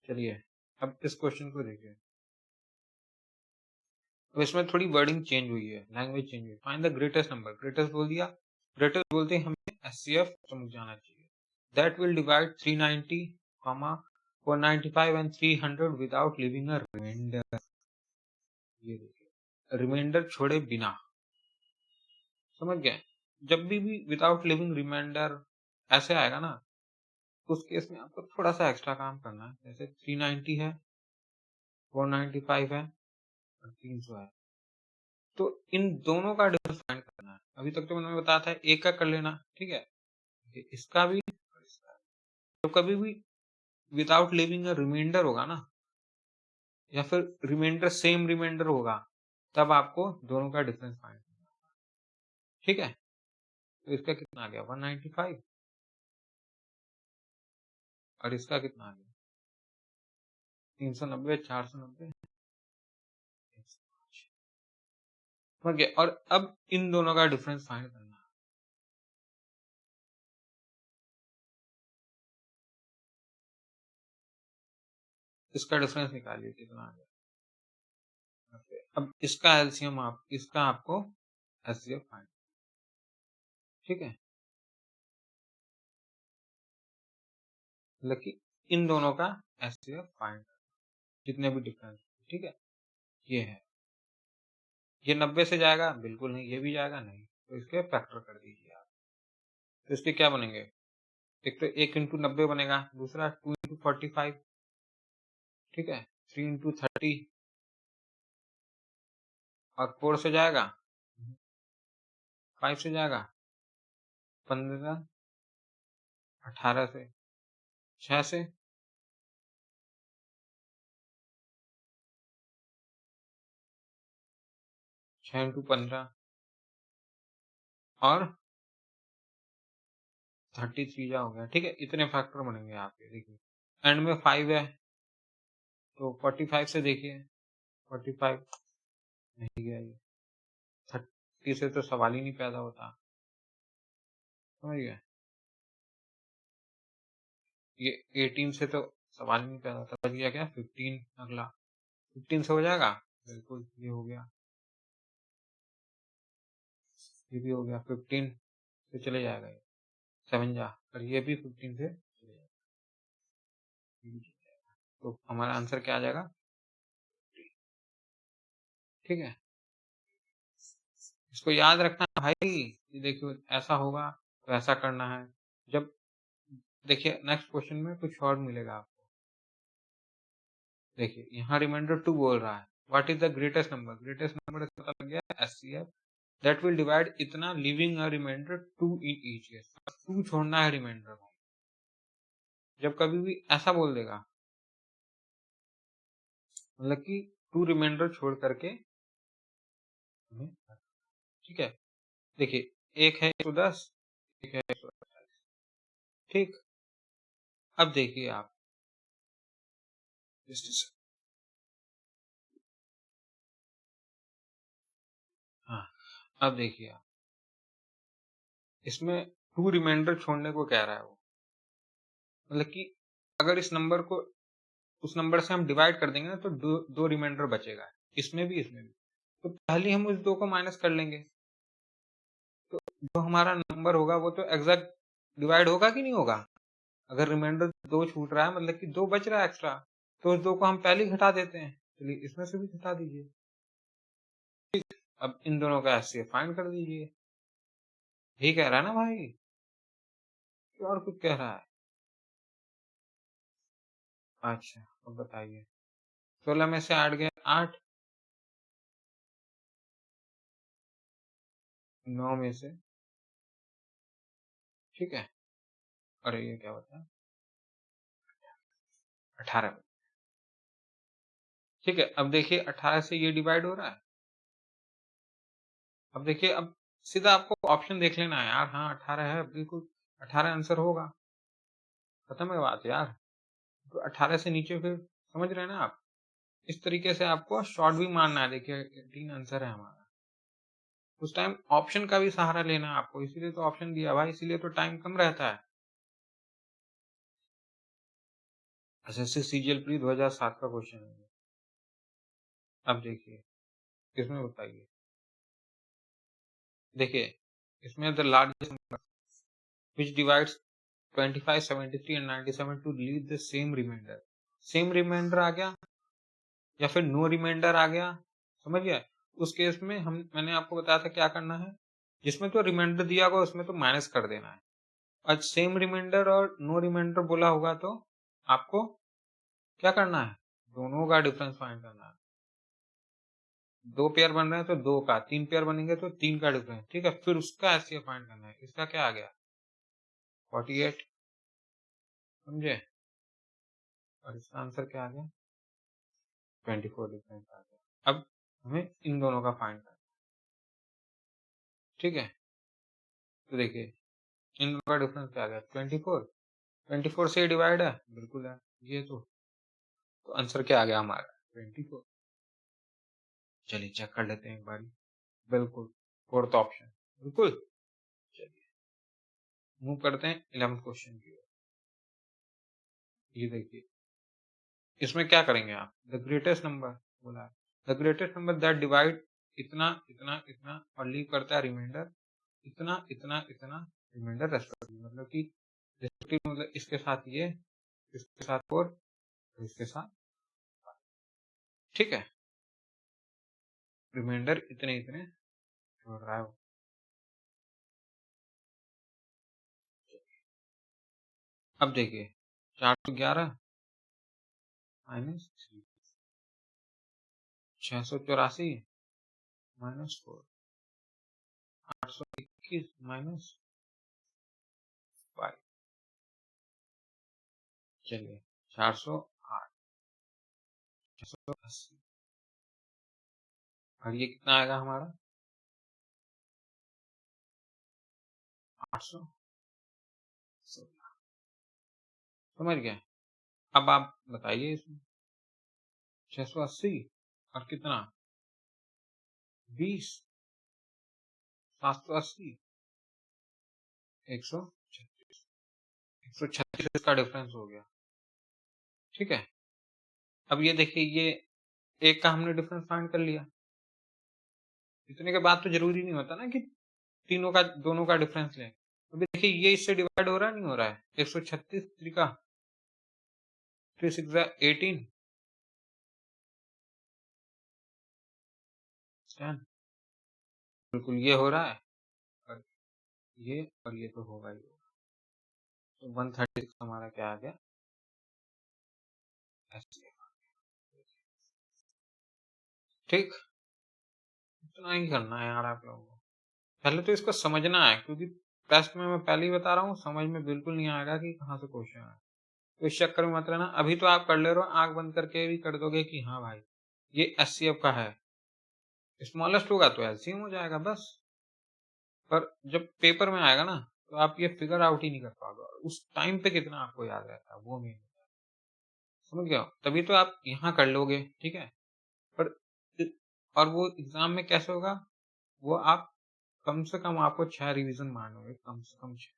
चलिए, अब इस क्वेश्चन को देखिए। अब इसमें थोड़ी वर्डिंग चेंज हुई है, लैंग्वेज चेंज हुई है। Find the greatest number, greatest बोल दिया, ग्रेटेस्ट बोलते ही हमें एचसीएफ समझ जाना चाहिए। That will divide 390, 495 and 300 without leaving a remainder. ये देखिए, रिमाइंडर छोड़े बिना। समझ गए? जब भी विदाउट लिविंग रिमाइंडर ऐसे आएगा ना, उस केस में आपको थोड़ा सा एक्स्ट्रा काम करना है। जैसे 390 है, 495 है और 300 है, तो इन दोनों का डिफरेंस फाइंड करना है। अभी तक तो मैंने बताया था एक का कर लेना, ठीक है? इसका भी और इसका भी। तो कभी भी विदाउट लिविंग अ रिमाइंडर होगा ना, या फिर रिमाइंडर सेम रिमाइंडर होगा, तब आपको दोनों का डिफरेंस फाइंड करना होगा। ठीक है? तो इसका कितना आ गया 195 और इसका कितना आ गया 390, 490, 105। समझ गए? और अब इन दोनों का डिफरेंस फाइंड करना है। इसका डिफरेंस निकालिए कितना आ गया। ओके, अब इसका एलसीएम इसका आपको एचसीएफ फाइंड। ठीक है? मतलब कि इन दोनों का एचसीएफ फाइंड जितने भी डिफरेंस। ठीक है? ये है। ये 90 से जाएगा? बिल्कुल नहीं। ये भी जाएगा? नहीं। तो इसके फैक्टर कर दीजिए आप। तो इसके क्या बनेंगे? एक तो 1 इंटू 90 बनेगा, दूसरा 2 इंटू 45, ठीक है, 3 इंटू 30 और 4 से जाएगा, 5 से जाएगा, 15, 18 से, 6 से, 6 इंटू 15 और 33 जा हो गया। ठीक है? इतने फैक्टर बनेंगे आपके। देखिए एंड में 5 है तो 45 से देखिए, 45 नहीं गया ये, 30 से तो सवाल ही नहीं पैदा होता। समझ गए? ये 18 से तो सवाल ही नहीं पैदा होता। बच गया क्या 15, अगला 15 से हो जाएगा? बिल्कुल, ये हो गया, ये भी हो गया। 15 से चले जाएगा ये, 7 जा, और ये भी 15 से चले जाएगा, ये भी चले जाएगा। तो हमारा आंसर क्या आ जाएगा? ठीक है? इसको याद रखना भाई, ये देखियो ऐसा होगा तो ऐसा करना है। जब देखिए नेक्स्ट क्वेश्चन में कुछ और मिलेगा आपको। देखिए यहाँ रिमाइंडर 2 बोल रहा है, what is the greatest number? Greatest number पता लग गया, एचसीएफ दैट विल डिवाइड इतना, leaving a remainder 2 in each case. 2 छोड़ना है रिमाइंडर में। जब कभी भी ऐसा बोल देगा, मतलब कि 2 रिमाइंडर छोड़ करके हमें, ठीक है? देखिए एक है 110, एक है 128। ठीक, अब देखिए आप, हाँ, अब देखिए आप, इसमें 2 रिमाइंडर छोड़ने को कह रहा है वो। मतलब कि अगर इस नंबर को उस नंबर से हम डिवाइड कर देंगे ना, तो दो रिमाइंडर बचेगा, इसमें भी इसमें भी। तो पहले हम उस 2 को माइनस कर लेंगे, तो जो हमारा नंबर होगा वो तो एग्जैक्ट डिवाइड होगा कि नहीं होगा? अगर रिमाइंडर 2 छूट रहा है, मतलब कि 2 बच रहा है एक्स्ट्रा, तो उस 2 को हम पहले ही घटा देते हैं। चलिए इसमें से भी घटा दीजिए। अब इन दोनों का एचसीएफ फाइंड कर दीजिए। यही कह रहा है ना भाई, कि और कुछ कह रहा है? अच्छा, अब बताइए। 16 में से 8 गए 8, 9 में से, ठीक है, अरे ये क्या होता है, 18 में। ठीक है, अब देखिए 18 से ये डिवाइड हो रहा है। अब देखिए, अब सीधा आपको ऑप्शन देख लेना है यार। हाँ 18 है, बिल्कुल 18 आंसर होगा। खत्म है बात यार। तो 18 से नीचे फिर समझ रहे हैं ना आप? इस तरीके से आपको शॉर्ट भी मारना है। देखिए 18 आंसर है हमारा। उस टाइम ऑप्शन का भी सहारा लेना है आपको, इसीलिए तो ऑप्शन दिया भाई, इसीलिए तो टाइम कम रहता है। एसएससी सीजीएल प्री 2007 का क्वेश्चन है। अब देखिए, इसमें बताइए। देखिए इसमें the largest number which divides 25, 73 and 97 to leave the same remainder। Same remainder आ गया या फिर नो रिमाइंडर आ गया, समझ गया? उस केस में मैंने आपको बताया था क्या करना है। जिसमें तो रिमाइंडर दिया होगा उसमें तो माइनस कर देना है, और सेम रिमाइंडर और नो रिमाइंडर बोला होगा तो आपको क्या करना है, दोनों का डिफरेंस फाइंड करना है। 2 पेयर बन रहे हैं तो 2 का, 3 पेयर बनेंगे तो 3 का डिफरेंस। ठीक है, फिर उसका एचसीएफ फाइंड करना है। इसका क्या आ गया 48, समझे? और इसका आंसर क्या आ गया 24 डिफरेंस आ गया। अब हमें इन दोनों का फाइंड करना है, ठीक है। तो देखिए इन दोनों का डिफरेंस क्या आ गया 24। 24 से डिवाइड है, बिल्कुल है ये तो आंसर क्या आ गया हमारा 24। चलिए चेक कर लेते हैं एक बारी, बिल्कुल फोर्थ ऑप्शन बिल्कुल। चलिए मूव करते हैं 11th क्वेश्चन की ओर। ये देखिए इसमें क्या करेंगे आप, द ग्रेटेस्ट नंबर बोला है, the greatest number that divide इतना इतना इतना और लीव करता है रिमाइंडर इतना इतना इतना रिमाइंडर रेस्पेक्टिव, मतलब कि रेस्पेक्टिव मतलब इसके साथ ये, इसके साथ और इसके साथ, ठीक है। रिमाइंडर इतने इतने छोड़ रहा है वो। अब देखिए 411 माइनस 684 माइनस 4, 821 माइनस 5। चलिए 408, 680 और ये कितना आएगा हमारा 816। समझ गए। अब आप बताइए इसमें 680 और कितना 20, 780, 136, 136 का डिफरेंस हो गया, ठीक है। अब ये देखिए ये एक का हमने डिफरेंस फाइंड कर लिया, इतने के बाद तो जरूरी नहीं होता ना कि तीनों का दोनों का डिफरेंस लें। अभी देखिए ये इससे डिवाइड हो रहा है नहीं हो रहा है, 136 3 का 3 6 18 10, बिल्कुल ये हो रहा है और ये तो होगा ही होगा। तो 136 हमारा क्या आ गया SCF, ठीक। इतना ही करना है यार आप लोगों को, पहले तो इसको समझना है क्योंकि टेस्ट में मैं पहले ही बता रहा हूँ समझ में बिल्कुल नहीं आएगा कि कहाँ से क्वेश्चन है। तो इस चक्कर में मत रहना, अभी तो आप कर ले रहे हो आंख बंद करके भी कर दोगे कि हाँ भाई ये SCF का है, स्मॉलेस्ट होगा तो LCM हो जाएगा बस। पर जब पेपर में आएगा ना तो आप ये फिगर आउट ही नहीं कर पाओगे, और उस टाइम पे कितना आपको याद रहता है वो मेन, समझ गया। तभी तो आप यहाँ कर लोगे, ठीक है। पर और वो एग्जाम में कैसे होगा, वो आप कम से कम आपको 6 रिवीजन मारने होंगे, कम से कम 6,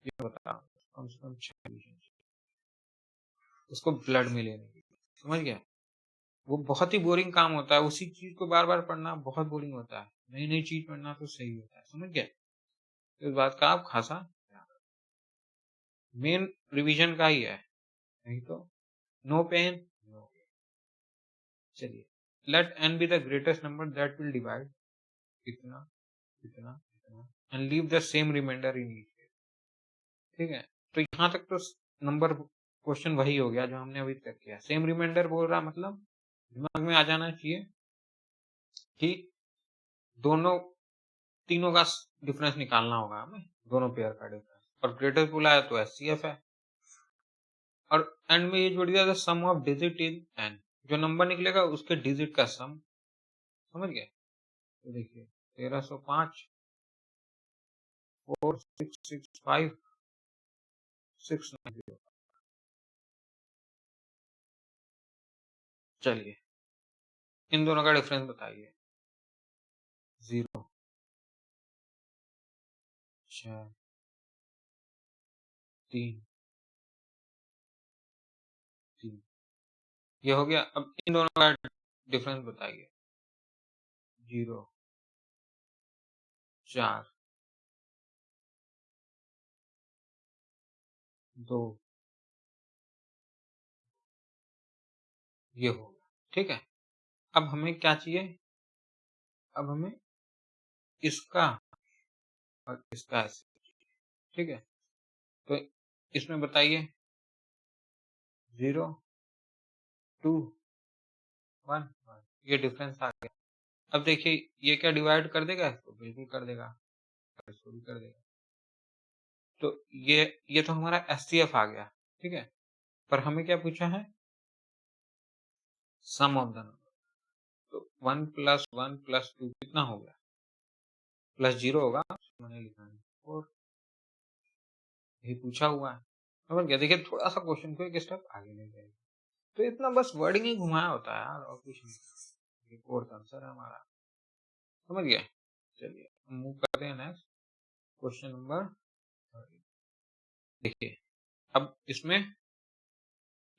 ये बता रहा हूँ, कम से कम 6 रिवीजन उसको ब्लड में लेने की, समझ गया। वो बहुत ही बोरिंग काम होता है, उसी चीज को बार बार पढ़ना बहुत बोरिंग होता है, नई नई चीज पढ़ना तो सही होता है, समझ गया। इस बात का आप खासा मेन रिवीजन का ही है, नहीं तो नो पेन नो गेन। चलिए let n be the greatest number that will divide इतना इतना इतना and leave the same remainder in each case, ठीक है। तो यहाँ तक तो नंबर क्वेश्चन वही हो गया जो हमने अभी तक किया, सेम रिमाइंडर बोल रहा मतलब दिमाग में आ जाना चाहिए कि दोनों तीनों का डिफरेंस निकालना होगा हमें, दोनों पेयर का डिफरेंस, और ग्रेटेस्ट बोला है तो SCF है, और एंड में ये जोड़ दिया सम ऑफ डिजिट इज n, जो नंबर निकलेगा उसके डिजिट का सम, समझ गए। तो देखिए 1305 4665 690। चलिए इन दोनों का डिफरेंस बताइए, 0 6 3 3, ये हो गया। अब इन दोनों का डिफरेंस बताइए, 0 4 2, ये हो गया, ठीक है। अब हमें क्या चाहिए, अब हमें इसका और इसका ऐसे, ठीक है। तो इसमें बताइए 0 2 1 1, ये डिफरेंस आ गया। अब देखिए ये क्या डिवाइड कर देगा इसको, बिल्कुल कर देगा, और इसको भी कर देगा। तो ये तो हमारा SCF आ गया, ठीक है। पर हमें क्या पूछा है सम ऑफ द नंबर। तो 1 + 1 + 2 कितना हो गया? +0 होगा, मैंने लिखा है। और ये पूछा हुआ है, समझ गया? देखिए थोड़ा सा क्वेश्चन को एक स्टेप आगे ले जाएगा। तो इतना बस वर्डिंग ही घुमाया होता है यार, और कुछ नहीं। ये फोर्थ आंसर है हमारा, समझ गए? चलिए मूव करते हैं नेक्स्ट क्वेश्चन नंबर 30। देखिए अब इसमें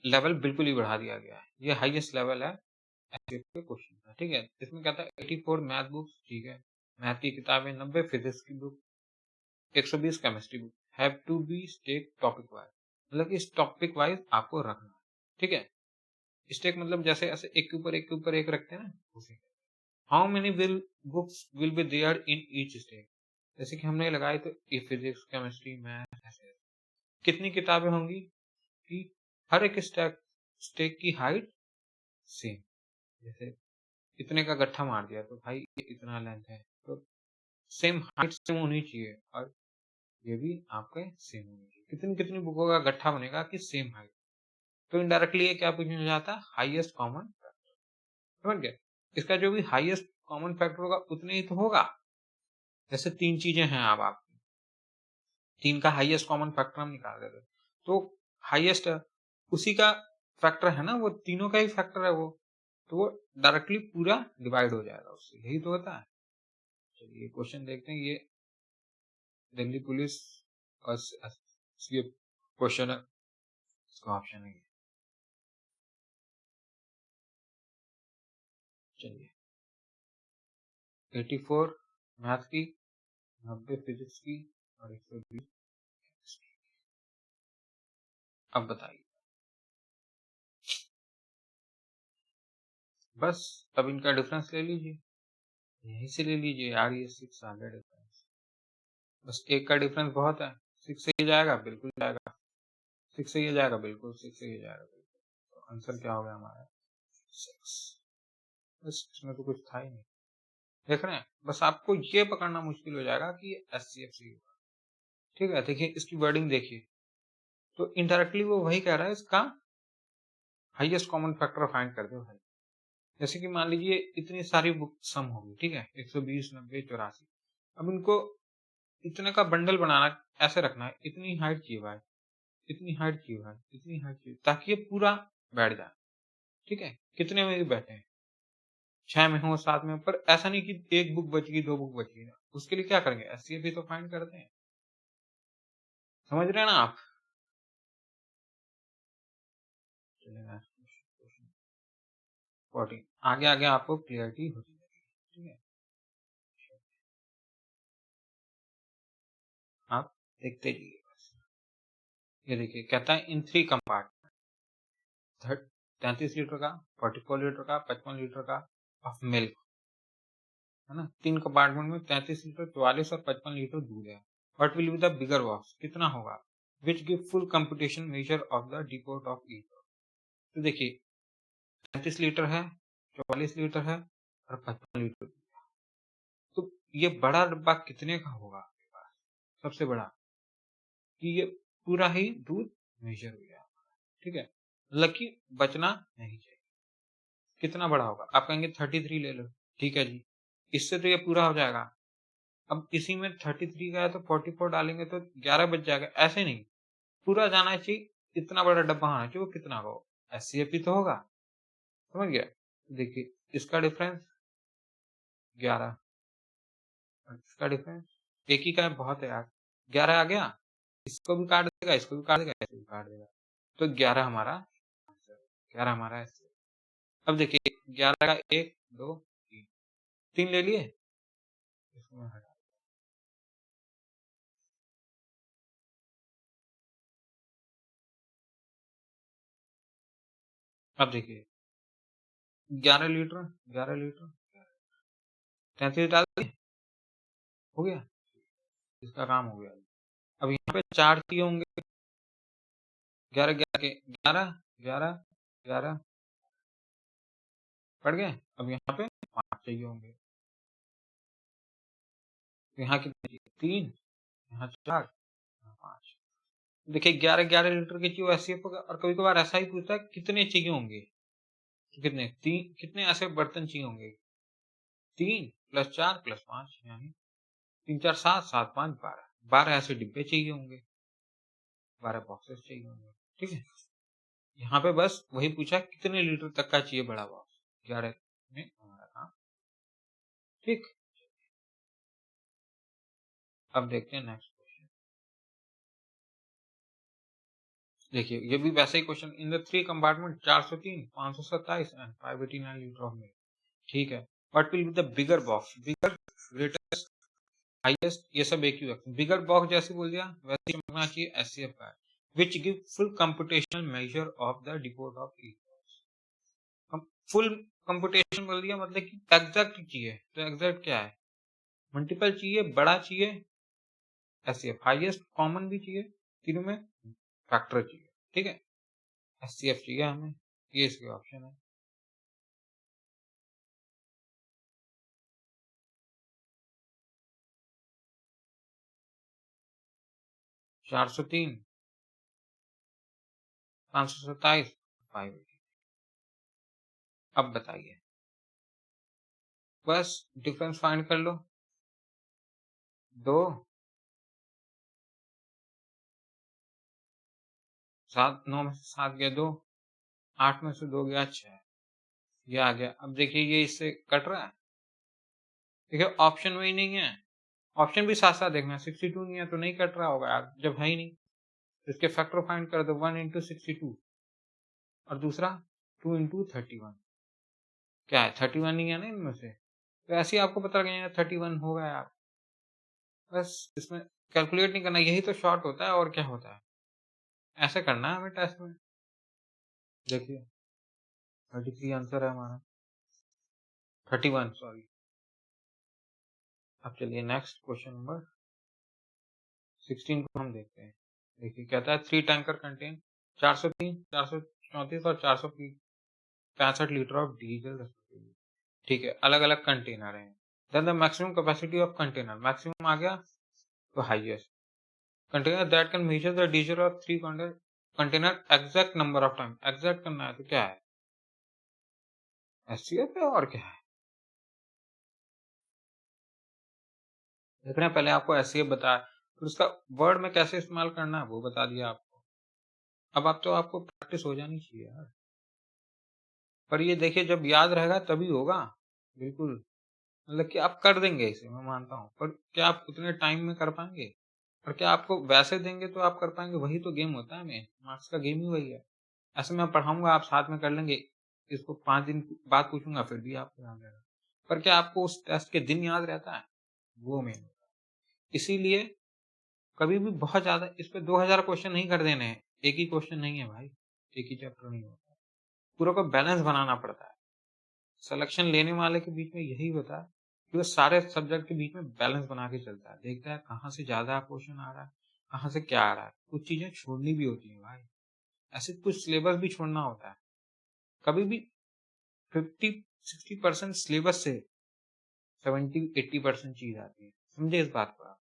लेवल बिल्कुल ही बढ़ा दिया गया है, ये हाईएस्ट लेवल है एसएफ के क्वेश्चन का, ठीक है? इसमें कहता है 84 मैथ बुक्स, ठीक है? मैथ की किताबें 90, फिजिक्स की book 120, chemistry book have to be stack topic wise, मतलब इस टॉपिक वाइज आपको रखना है, ठीक है? स्टेक मतलब जैसे ऐसे एक के ऊपर एक के ऊपर एक रखते हैं ना, उसे how many will books will be there in each stack, जैसे कि हमने लगाई तो फिजिक्स, केमिस्ट्री, मैथ, ऐसे कितनी किताबें होंगी कि हर एक स्टेक की हाइट सेम, जैसे इतने का गट्ठा मार दिया तो भाई ये इतना लेंथ है, तो सेम हाइट सेम होनी चाहिए, और ये भी आपके सेम होनी चाहिए। कितनी कितनी बुकों का गट्ठा बनेगा कि सेम हाइट, तो इनडायरेक्टली ये क्या पूछना जाता है? हाईएस्ट कॉमन फैक्टर, समझ गए? इसका जो भी हाईएस्ट कॉमन फैक्टर होगा उतने ही तो होगा। जैसे 3 चीजें हैं, अब आप 3 का हाईएस्ट कॉमन फैक्टर हम निकाल देते, तो हाईएस्ट उसी का फैक्टर है ना, वो तीनों का ही फैक्टर है वो, तो वो डायरेक्टली पूरा डिवाइड हो जाएगा उससे, यही तो होता है। चलिए क्वेश्चन देखते हैं, ये दिल्ली पुलिस का ये क्वेश्चन है, इसका ऑप्शन है। चलिए 84 मैथ की, 90 फिजिक्स की, और 120 केमिस्ट्री। अब बताइए, बस अब इनका डिफरेंस ले लीजिए, यहीं से ले लीजिए यार, ये 6 आ गया डिफरेंस, बस एक का डिफरेंस बहुत है। 6 से ही जाएगा, बिल्कुल जाएगा। 6 से ही जाएगा, बिल्कुल 6 से ही जाएगा, बिल्कुल। तो आंसर क्या हो गया हमारा? 6। बस इसमें तो कुछ था ही नहीं, देख रहे हैं? बस आपको ये पकड़ना मुश्किल हो जाएगा कि ये SCFC होगा, ठीक है? देखिए इसकी वर्डिंग देखिए, तो इनडायरेक्टली वो वही कह रहा है, इसका हाईएस्ट कॉमन फैक्टर फाइंड कर दो भाई। जैसे कि मान लीजिए इतनी सारी बुक सम होगी, ठीक है? 120, 90, 84, अब इनको इतने का बंडल बनाना, ऐसे रखना है, इतनी हाइट चाहिए भाई, इतनी हाइट चाहिए भाई, इतनी हाइट चाहिए, ताकि ये पूरा बैठ जाए, ठीक है? कितने में भी बैठे हैं, 6 में हो, 7 में, पर ऐसा नहीं कि एक बुक बच गई, 2 बुक बच गई ना, उसके लिए क्या करेंगे? एससीएफ भी तो फाइंड करते हैं, समझ रहे हैं ना आप? चलिए 14 आगे आगे आपको क्लियरिटी होती जाएगी, ठीक है? आप देखते जाइए बस। ये देखिए कहता है इन 3 कंपार्टमेंट, 33 लीटर का, 44 लीटर का, 55 लीटर का ऑफ मिल्क, है ना? 3 कंपार्टमेंट में 33 लीटर, 44 और 55 लीटर दूध है। What will be the bigger box, कितना होगा? Which give full computation measure of the depot of each. तो देखिए 33 लीटर है, 44 लीटर है, और 55 लीटर, तो ये बड़ा डब्बा कितने का होगा आपके पास? सबसे बड़ा, कि ये पूरा ही दूध मेजर हो गया, ठीक है? लकी बचना नहीं चाहिए। कितना बड़ा होगा? आप कहेंगे 33 ले लो, ठीक है जी, इससे तो ये पूरा हो जाएगा। अब इसी में 33 का है तो 44 डालेंगे तो 11 बच जाएगा, ऐसे नहीं, पूरा जाना चाहिए, इतना बड़ा डब्बा होना चाहिए, वो कितना हो? SCFP तो होगा, समझ गया? देखिए इसका डिफरेंस 11, और इसका डिफरेंस एक ही का है, बहुत है यार, 11 आ गया, इसको भी काट देगा, इसको भी काट देगा, इसको भी काट देगा, तो 11 हमारा आंसर, 11 हमारा SCFP। अब देखिए 11 का 1, 2, 3, 3 ले लिए, इसको मैं हटा, अब देखिए 11 लीटर, 11 लीटर, 33 डाल दिए, हो गया, इसका काम हो गया। अब यहाँ पे 4 चाहिए होंगे, 11 11 के 11 11 11 पड़ गए, अब यहाँ पे 5 चाहिए होंगे, तो यहाँ कितने चाहिए? 3, यहाँ 4, यहाँ 5। देखिए 11 11 लीटर के चाहिए SCF होगा, और कभी कभार ऐसा ही पूछता है कितने चाहिए होंगे, तो कितने ऐसे बर्तन चाहिए होंगे? 3 + 4 + 5 यानी 3 4 7 7 5 12 12 ऐसे डिब्बे चाहिए होंगे, 12 बॉक्सेस चाहिए होंगे, ठीक है? यहाँ पे बस वही पूछा कितने लीटर तक का चाहिए बड़ा बॉक्स, 11 में हमारा काम ठीक। अब देखते हैं नेक्स्ट क्वेश्चन। देखिए ये भी वैसा ही question, in the 3 compartment 403, 527 and 589 litre of milk, ठीक है। What will be the bigger box, bigger, greatest, highest, ये सब एक ही वक्त। बिगर बॉक्स जैसे बोल दिया वैसे चमकना चाहिए एचसीएफ का, which give full computational measure of the deport of each box. Full computation बोल दिया मतलब कि एग्जैक्ट चाहिए, तो एग्जैक्ट क्या है? मल्टीपल चाहिए, बड़ा चाहिए, एचसीएफ, हाईएस्ट, कॉमन भी चाहिए, तीनों में फैक्टर चाहिए, ठीक है। एचसीएफ चाहिए हमें, ये इसके ऑप्शन है। चार सौ तीन, 527, 580। अब बताइए, बस डिफरेंस फाइंड कर लो। 2, 7, 9 में से 7 गया 2, 8 में से 2 गया 6, ये आ गया। अब देखिए ये इससे कट रहा है, देखिए ऑप्शन वही नहीं है, ऑप्शन भी साथ साथ देखना, 62 नहीं है तो नहीं कट रहा होगा यार, जब है ही नहीं। तो इसके फैक्टर फाइंड कर दो, 1 इंटू 62 और दूसरा 2 इंटू 31, क्या है 31 नहीं है ना इनमें से, तो ऐसे ही आपको पता लग जाएगा 31 होगा यार। बस इसमें कैलकुलेट नहीं करना, यही तो शॉर्ट होता है और क्या होता है, ऐसे करना है हमें टेस्ट में। देखिए 33 आंसर है हमारा, 31 सॉरी। अब चलिए नेक्स्ट क्वेश्चन नंबर 16 को हम देखते हैं। देखिए कहता है 3 टैंकर कंटेन 403, 434 और 465 लीटर ऑफ डीजल, ठीक है, अलग अलग कंटेनर हैं। Then the maximum capacity of container, maximum आ गया तो highest, container that can measure the diesel of 3 container exact number of time, exact करना है तो क्या है, एचसीएफ है और क्या है। देख रहे हैं पहले आपको एचसीएफ बताया, फिर उसका वर्ड में कैसे इस्तेमाल करना है वो बता दिया आपको। अब आप तो आपको प्रैक्टिस हो जानी चाहिए यार, पर ये देखिए जब याद रहेगा तभी होगा, बिल्कुल। मतलब कि आप कर देंगे इसे मैं मानता हूँ, पर क्या आप उतने टाइम में कर पाएंगे, और क्या आपको वैसे देंगे तो आप कर पाएंगे, वही तो गेम होता है, मेन मार्क्स का गेम ही वही है। ऐसे मैं पढ़ाऊंगा आप साथ में कर लेंगे, इसको 5 दिन बाद पूछूंगा फिर भी आपको याद रहेगा, पर क्या आपको उस टेस्ट के दिन याद रहता है, वो मेन होता है। इसीलिए कभी भी बहुत ज्यादा इस पे 2000 क्वेश्चन नहीं कर देने हैं, एक ही क्वेश्चन नहीं है भाई, एक ही चैप्टर नहीं होता, पूरा को बैलेंस बनाना पड़ता है। सिलेक्शन लेने वाले के बीच में यही होता है कि वो सारे सब्जेक्ट के बीच में बैलेंस बना के चलता है, देखता है कहाँ से ज्यादा क्वेश्चन आ रहा है, कहाँ से क्या आ रहा है, कुछ चीजें छोड़नी भी होती है भाई, ऐसे कुछ सिलेबस भी छोड़ना होता है। कभी भी 50-60% सिलेबस से 70-80% चीज आती है, समझे इस बात को आप।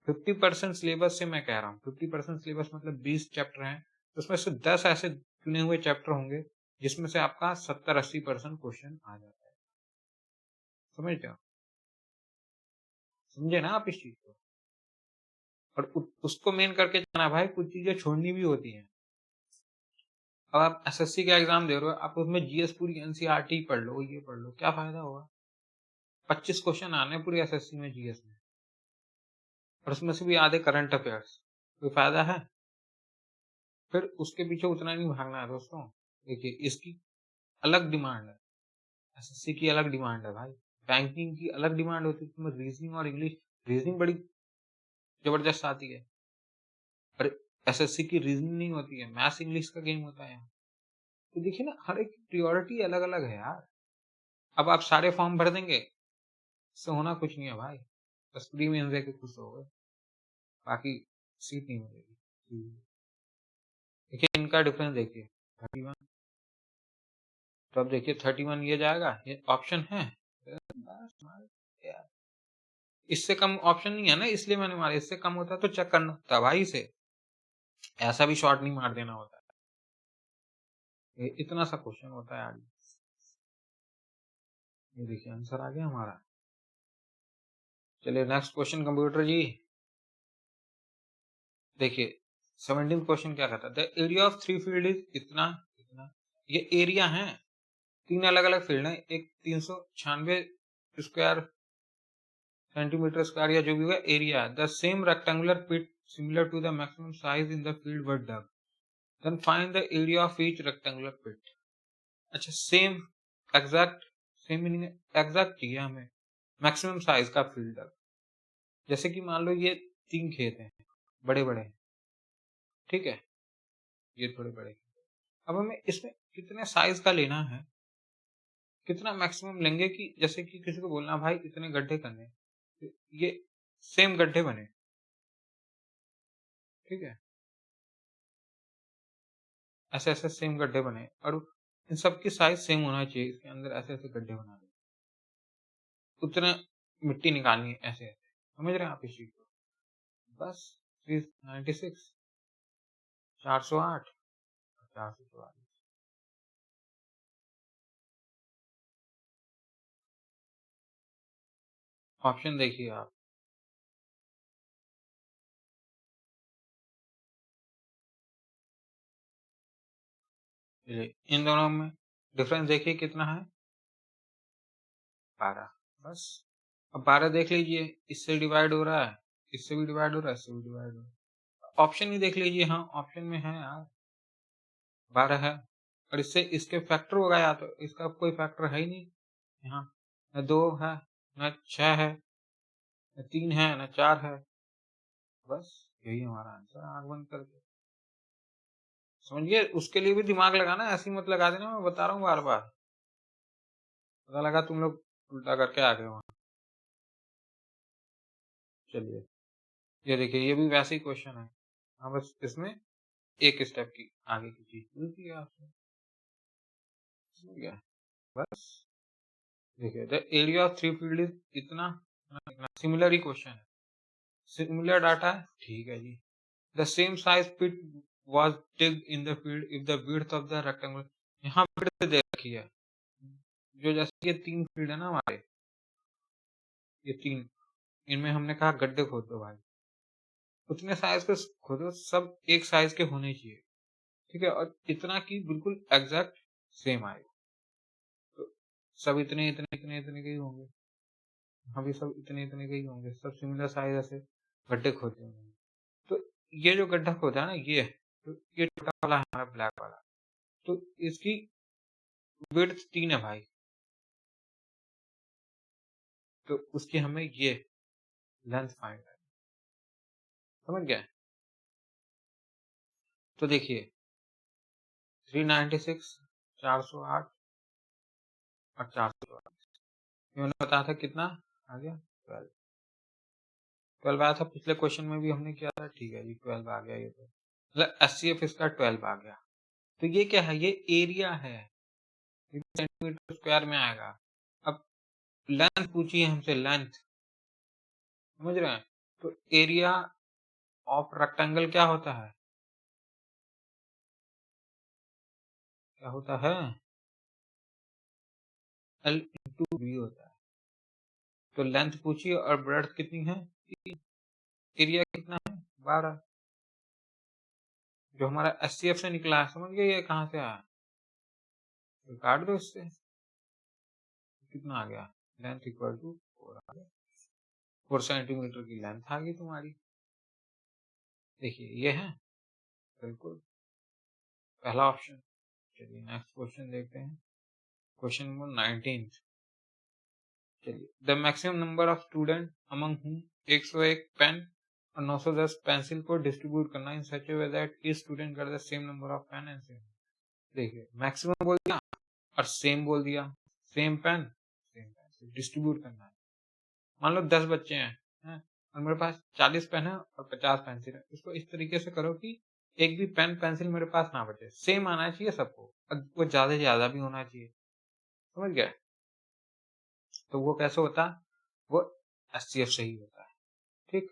50% सिलेबस से मैं कह रहा हूँ, 50% सिलेबस मतलब 20 चैप्टर हैं, तो उसमें से 10 ऐसे चुने हुए चैप्टर होंगे जिसमें से आपका 70-80% क्वेश्चन आ जाता है, समझ रहे हो, समझे ना आप इस चीज को। और उसको मेन करके जाना भाई, कुछ चीजें छोड़नी भी होती हैं। अब आप एसएससी का एग्जाम दे रहे हो, आप उसमें जीएस पूरी एनसीईआरटी पढ़ लो, ये पढ़ लो, क्या फायदा होगा? 25 क्वेश्चन आने पूरी एसएससी में जीएस में, और उसमें से भी आधे करंट अफेयर्स, कोई फायदा है? फिर उसके पीछे उतना नहीं भागना है दोस्तों। देखिए इसकी अलग डिमांड है, एसएससी की अलग डिमांड है भाई, बैंकिंग की अलग डिमांड होती है, तुम्हें रीजनिंग और इंग्लिश, रीजनिंग बड़ी जबरदस्त आती है, पर एसएससी की रीजनिंग नहीं होती है, मैथ्स इंग्लिश का गेम होता है यहाँ। तो देखिए ना, हर एक प्रियोरिटी अलग अलग है यार। अब आप सारे फॉर्म भर देंगे, इससे होना कुछ नहीं है भाई, बस प्री मेंस दे के खुश हो गए, बाकी सीट नहीं मिलेगी। देखिए इनका डिफरेंस देखिए 31, तो अब देखिए 31 ये जाएगा, ये ऑप्शन है, बस यार इससे कम ऑप्शन नहीं है ना, इसलिए मैंने मारा, इससे कम होता तो चेक करना था भाई से, ऐसा भी शॉर्ट नहीं मार देना होता। इतना सा क्वेश्चन होता है आगे। ये देखिए आंसर आ गया हमारा। चलिए नेक्स्ट क्वेश्चन कंप्यूटर जी। देखिए 17th क्वेश्चन क्या कहता है, the area of three field is इतना इतना। ये एरिया है, तीन अलग अलग फील्ड है, एक 396 स्क्वायर सेंटीमीटर स्क्वायर या जो भी होगा एरिया है। The same rectangular pit similar to the maximum size in the field were dug, then find the area of each rectangular pit. अच्छा same exact, same meaning exact चाहिए हमें, maximum size का field dug. जैसे कि मान लो ये 3 खेत हैं, बड़े बड़े हैं, ठीक है, ये थोड़े बड़े। अब हमें इसमें कितने साइज का लेना है, कितना मैक्सिमम लेंगे कि जैसे कि किसी को बोलना भाई इतने गड्ढे करने, तो ये सेम गड्ढे बने, ठीक है, ऐसे ऐसे सेम गड्ढे बने और इन सब की साइज सेम होना चाहिए, इसके अंदर ऐसे ऐसे गड्ढे बना दो, उतने मिट्टी निकालनी है, ऐसे ऐसे। समझ रहे हैं आप इस चीज को? बस 396, 408, 444। ऑप्शन देखिए आप, इन दोनों में डिफरेंस देखिए कितना है, 12। बस अब 12 देख लीजिए, इससे डिवाइड हो रहा है, इससे भी डिवाइड हो रहा है, इससे भी डिवाइड हो रहा है। ऑप्शन ही देख लीजिए, हाँ ऑप्शन में है यार 12 है, और इससे इसके फैक्टर होगा, या तो इसका कोई फैक्टर है ही नहीं यहाँ, न 2 है, न 6 है, न 3 है, न 4 है। बस यही हमारा आंसर, आंख बंद करके समझिए। उसके लिए भी दिमाग लगाना, ऐसे ही मत लगा देना, मैं बता रहा हूँ बार बार, पता लगा तुम लोग उल्टा करके आ गए वहां। चलिए ये देखिए, ये भी वैसे ही क्वेश्चन है, हाँ बस इसमें एक स्टेप की आगे की चीज पूछ लिया आपने, समझ गया? बस देखिए, the area of three field is इतना, सिमिलर ही क्वेश्चन है, सिमिलर डाटा है, ठीक है जी। The same size pit was digged in the field if the width of the rectangle, यहाँ विड्थ दे रखी है, जो जैसे ये 3 फील्ड है ना हमारे, ये 3, इनमें हमने कहा गड्ढे खोद दो भाई, उतने साइज के खोदो, सब एक साइज के होने चाहिए, ठीक है, और इतना की बिल्कुल एग्जैक्ट सेम आए, तो सब इतने इतने इतने इतने के ही होंगे, हाँ भी सब इतने इतने के ही होंगे, सब सिमिलर साइज ऐसे गड्ढे खोदे होंगे। तो ये जो गड्ढा खोदा है ना, ये तो ये छोटा वाला है हमारा ब्लैक वाला, तो इसकी विड्थ 3 है भाई, तो उसकी हमें ये लेंथ फाइंड है, समझ गए? तो देखिए 396, 408 और 408, मैंने बताया था कितना आ गया, 12। 12 आया था पिछले क्वेश्चन में भी हमने किया था, ठीक है जी 12 आ गया, ये तो मतलब एचसीएफ इसका 12 आ गया। तो ये क्या है, ये एरिया है, सेंटीमीटर स्क्वायर में आएगा। अब लेंथ पूछी है हमसे, लेंथ, समझ रहे हैं? तो एरिया ऑफ रेक्टेंगल क्या होता है, क्या होता है, एल इंटू बी होता है। तो लेंथ पूछी और ब्रेड्थ कितनी है, एरिया कितना है, 12, जो हमारा एचसीएफ से निकला है, समझ गए ये कहाँ से आया, तो काट दो इससे, कितना आ गया, लेंथ इक्वल टू 4 आ गया, 4 सेंटीमीटर की लेंथ आ गई तुम्हारी। देखिए ये है बिल्कुल पहला ऑप्शन। चलिए नेक्स्ट क्वेश्चन देखते हैं, क्वेश्चन नंबर 19। चलिए, the maximum number of student among whom 101 pen और 910 पेंसिल को डिस्ट्रीब्यूट करना in such a way that each student get the same number of pen and same. देखिए मैक्सिमम बोल दिया और सेम बोल दिया, same pen same pencil distribute करना है। मान लो 10 बच्चे हैं और मेरे पास 40 पेन है और 50 पेंसिल है, इसको इस तरीके से करो कि एक भी पेन पेंसिल मेरे पास ना बचे, सेम आना चाहिए सबको, और वो ज्यादा से ज्यादा भी होना चाहिए, समझ गए? तो वो कैसे होता है, वो एचसीएफ से ही होता है, ठीक,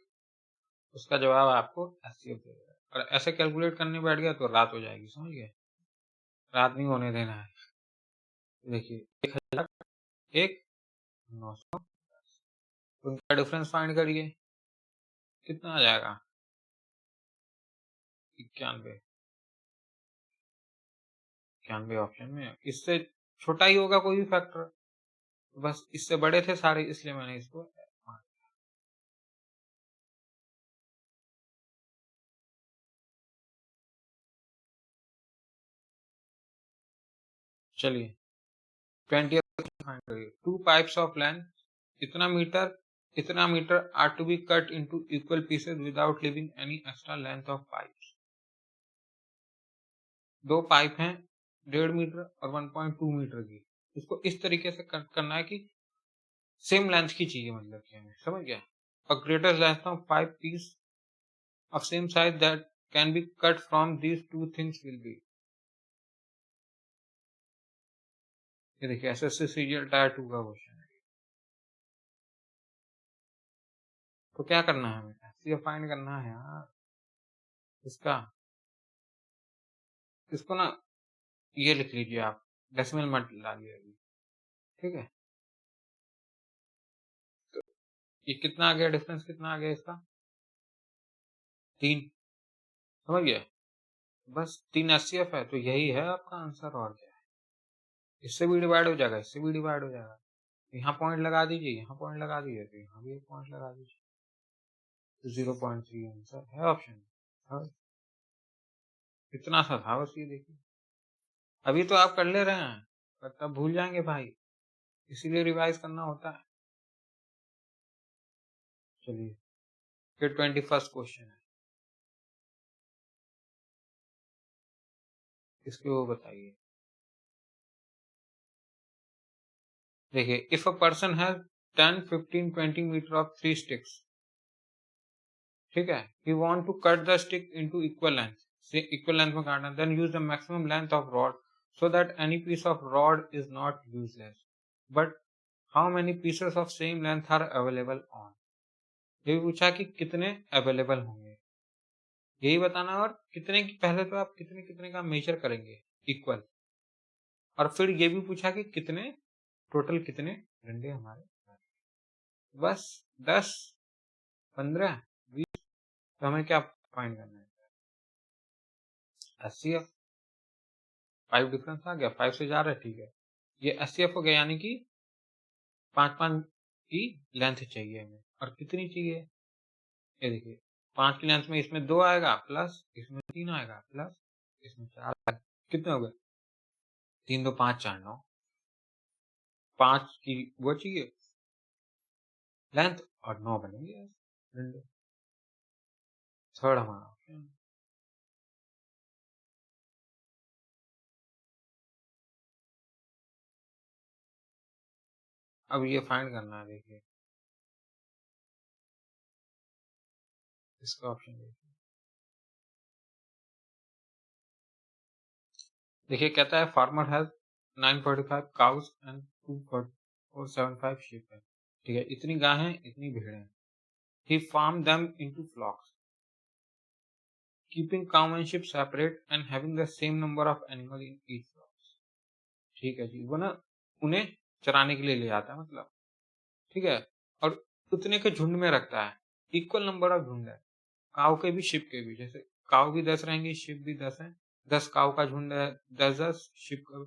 उसका जवाब आपको एचसीएफ दे देगा, और ऐसे कैलकुलेट करने बैठ गया तो रात हो जाएगी, समझ गए? रात नहीं होने देना है। देखिए 1000 एक 900, तो उनका डिफरेंस फाइंड करिए, कितना आ जाएगा? 91। 91 ऑप्शन में, इससे छोटा ही होगा कोई भी फैक्टर, बस इससे बड़े थे सारे इसलिए मैंने इसको हाँ, चलिए 20 फाइंड करिए। टू पाइप्स ऑफ लेंथ इतना metre are to be cut into equal pieces without leaving any extra length of pipes. दो पाइप हैं 1.5 मीटर और 1.2 मीटर की, इसको इस तरीके से कट करना है कि सेम लेंथ की चाहिए, मतलब कि हमें समझ गया। A greater length of pipe piece of same size that can be cut from these two things will be। ये देखिए एसएससी सीरियल टायर 2 का क्वेश्चन है। तो क्या करना है हमें? एचसीएफ फाइंड करना है यार इसका। इसको ना ये लिख लीजिए आप, डेसिमल मत डालिए अभी, ठीक है। तो ये कितना आ गया, डिफरेंस कितना आ गया इसका? 3, समझ गया। बस 3 एचसीएफ है, तो यही है आपका आंसर, और क्या है। इससे भी डिवाइड हो जाएगा, इससे भी डिवाइड हो जाएगा। यहाँ पॉइंट लगा दीजिए, यहाँ पॉइंट लगा दीजिए, तो यहाँ भी एक पॉइंट लगा दीजिए, तो 0.3 आंसर है ऑप्शन। हाँ, इतना सा था बस, ये देखिए अभी तो आप कर ले रहे हैं, पर तब भूल जाएंगे भाई, इसीलिए रिवाइज करना होता है। चलिए फिर 21st क्वेश्चन है, इसके वो बताइए। देखिए if a person has 10, 15, 20 metre of 3 sticks, ठीक है, he want to cut the stick into equal length, से इक्वल लेंथ में काटना, then use the maximum length of rod so that any piece of rod is not useless, but how many pieces of same length are available on। ये भी पूछा कि कितने available होंगे, यही बताना, और कितने की पहले तो आप कितने कितने का मेजर करेंगे इक्वल, और फिर ये भी पूछा कि कितने टोटल कितने डंडे हमारे, बस 10, 15, 20। तो हमें क्या फाइंड करना है? 80F। 5 डिफरेंस आ गया, 5 से जा रहा है, ठीक है। ये 80F हो गया, यानी कि 5 की लेंथ चाहिए हमें, और कितनी चाहिए? ये देखिए 5 की लेंथ में इसमें 2 आएगा, प्लस इसमें 3 आएगा, प्लस इसमें 4 आएगा, कितने हो गए? 3 2 5 4 9, 5 की वो चाहिए लेंथ, और 9 बनेंगे डंडे। थर्ड हमारा ऑप्शन। अब ये फाइंड करना है, देखिए इसका ऑप्शन देखिए। देखिए कहता है farmer has 945 cows and 2.475 sheep है, ठीक है, इतनी गाय हैं, इतनी भेड़ हैं। He form them into flocks, keeping cow and sheep separate and having the same number of animal in each flocks. ठीक है जी, वो ना उन्हें चराने के लिए ले जाता है, मतलब ठीक है, और उतने के झुंड में रखता है, इक्वल नंबर ऑफ झुंड है, काऊ के भी शिप के भी, जैसे काऊ भी 10 रहेंगी, शिप भी 10 है, 10 काऊ का झुंड है, 10 शिप का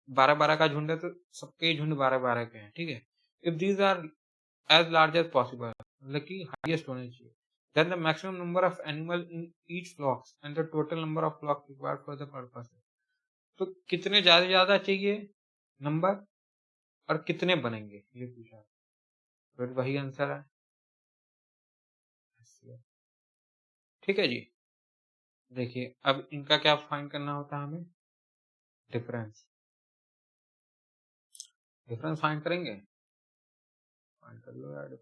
12 का झुंड है, तो सबके झुंड 12 के हैं, ठीक है। If these are as large as possible, मतलब कि हाईएस्ट होने चाहिए, then the maximum number of animal in each flocks and the total number of flocks required for the purpose. तो कितने ज्यादा चाहिए नंबर, और कितने बनेंगे, ये पूछा, फिर वही आंसर है। ठीक है जी। देखिए अब इनका क्या फाइंड करना होता है हमें? डिफरेंस। डिफरेंस फाइंड करेंगे, फाइंड कर लो यार।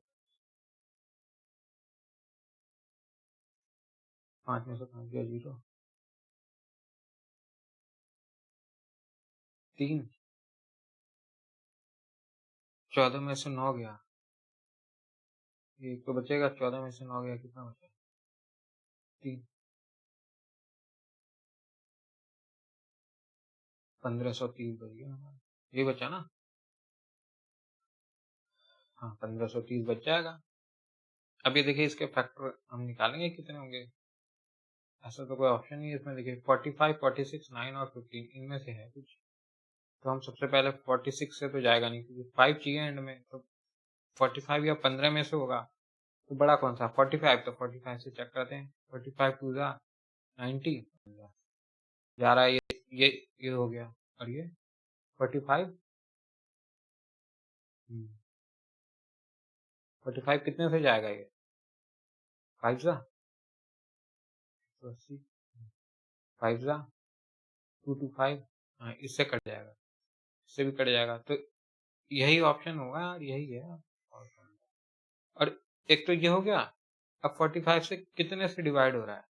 5 में से 5 गया 0, 3, 14 में से 9 गया, एक तो बचेगा, 14 में से 9 गया, कितना बचा? 3। 1530 बच गया हमारा, ये बचा ना? हाँ, 1530 बच जाएगा। अब ये देखिए इसके फैक्टर हम निकालेंगे कितने होंगे? ऐसा तो कोई ऑप्शन नहीं है इसमें। देखिए 45, 46, 9 और 15 इनमें से है कुछ। तो हम सबसे पहले 46 से तो जाएगा नहीं, क्योंकि 5 चाहिए एंड में, तो 45 या 15 में से होगा। तो बड़ा कौन सा? 45, तो 45 से चेक करते हैं। 45 टू ज़ा 90 जा रहा है, ये हो गया। और ये 45 45 कितने से जाएगा ये? 5 ज़ा 180, 5 ज़ा 225, हाँ इससे कट जाएगा, इससे भी कट जाएगा। तो यही ऑप्शन होगा यार, यही है। और एक तो ये हो गया। अब 45 से कितने से डिवाइड हो रहा है?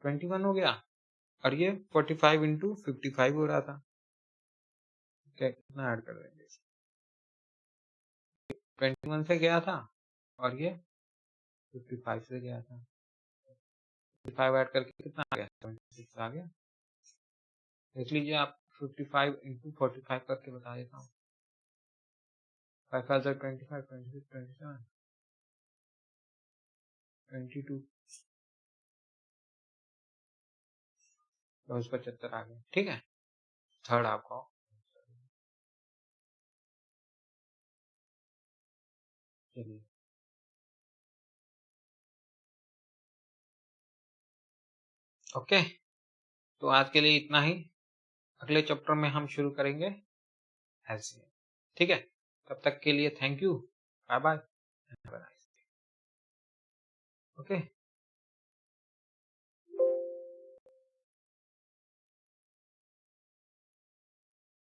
21 हो गया। और ये 45 इंटू 55 हो रहा था। क्या कितना ऐड कर देंगे? 21 से गया था और ये 55 से गया था। 55 ऐड करके कितना आ गया? 76 आ गया। देख लीजिए आप, 55 इंटू 45 करके बता देता हूँ। 5 5 25, 26, 27, 22, 75 आ गया। ठीक है, थर्ड आपका। चलिए, ओके, तो आज के लिए इतना ही। अगले चैप्टर में हम शुरू करेंगे एलसीएम। ठीक है, तब तक के लिए thank you, bye bye, okay.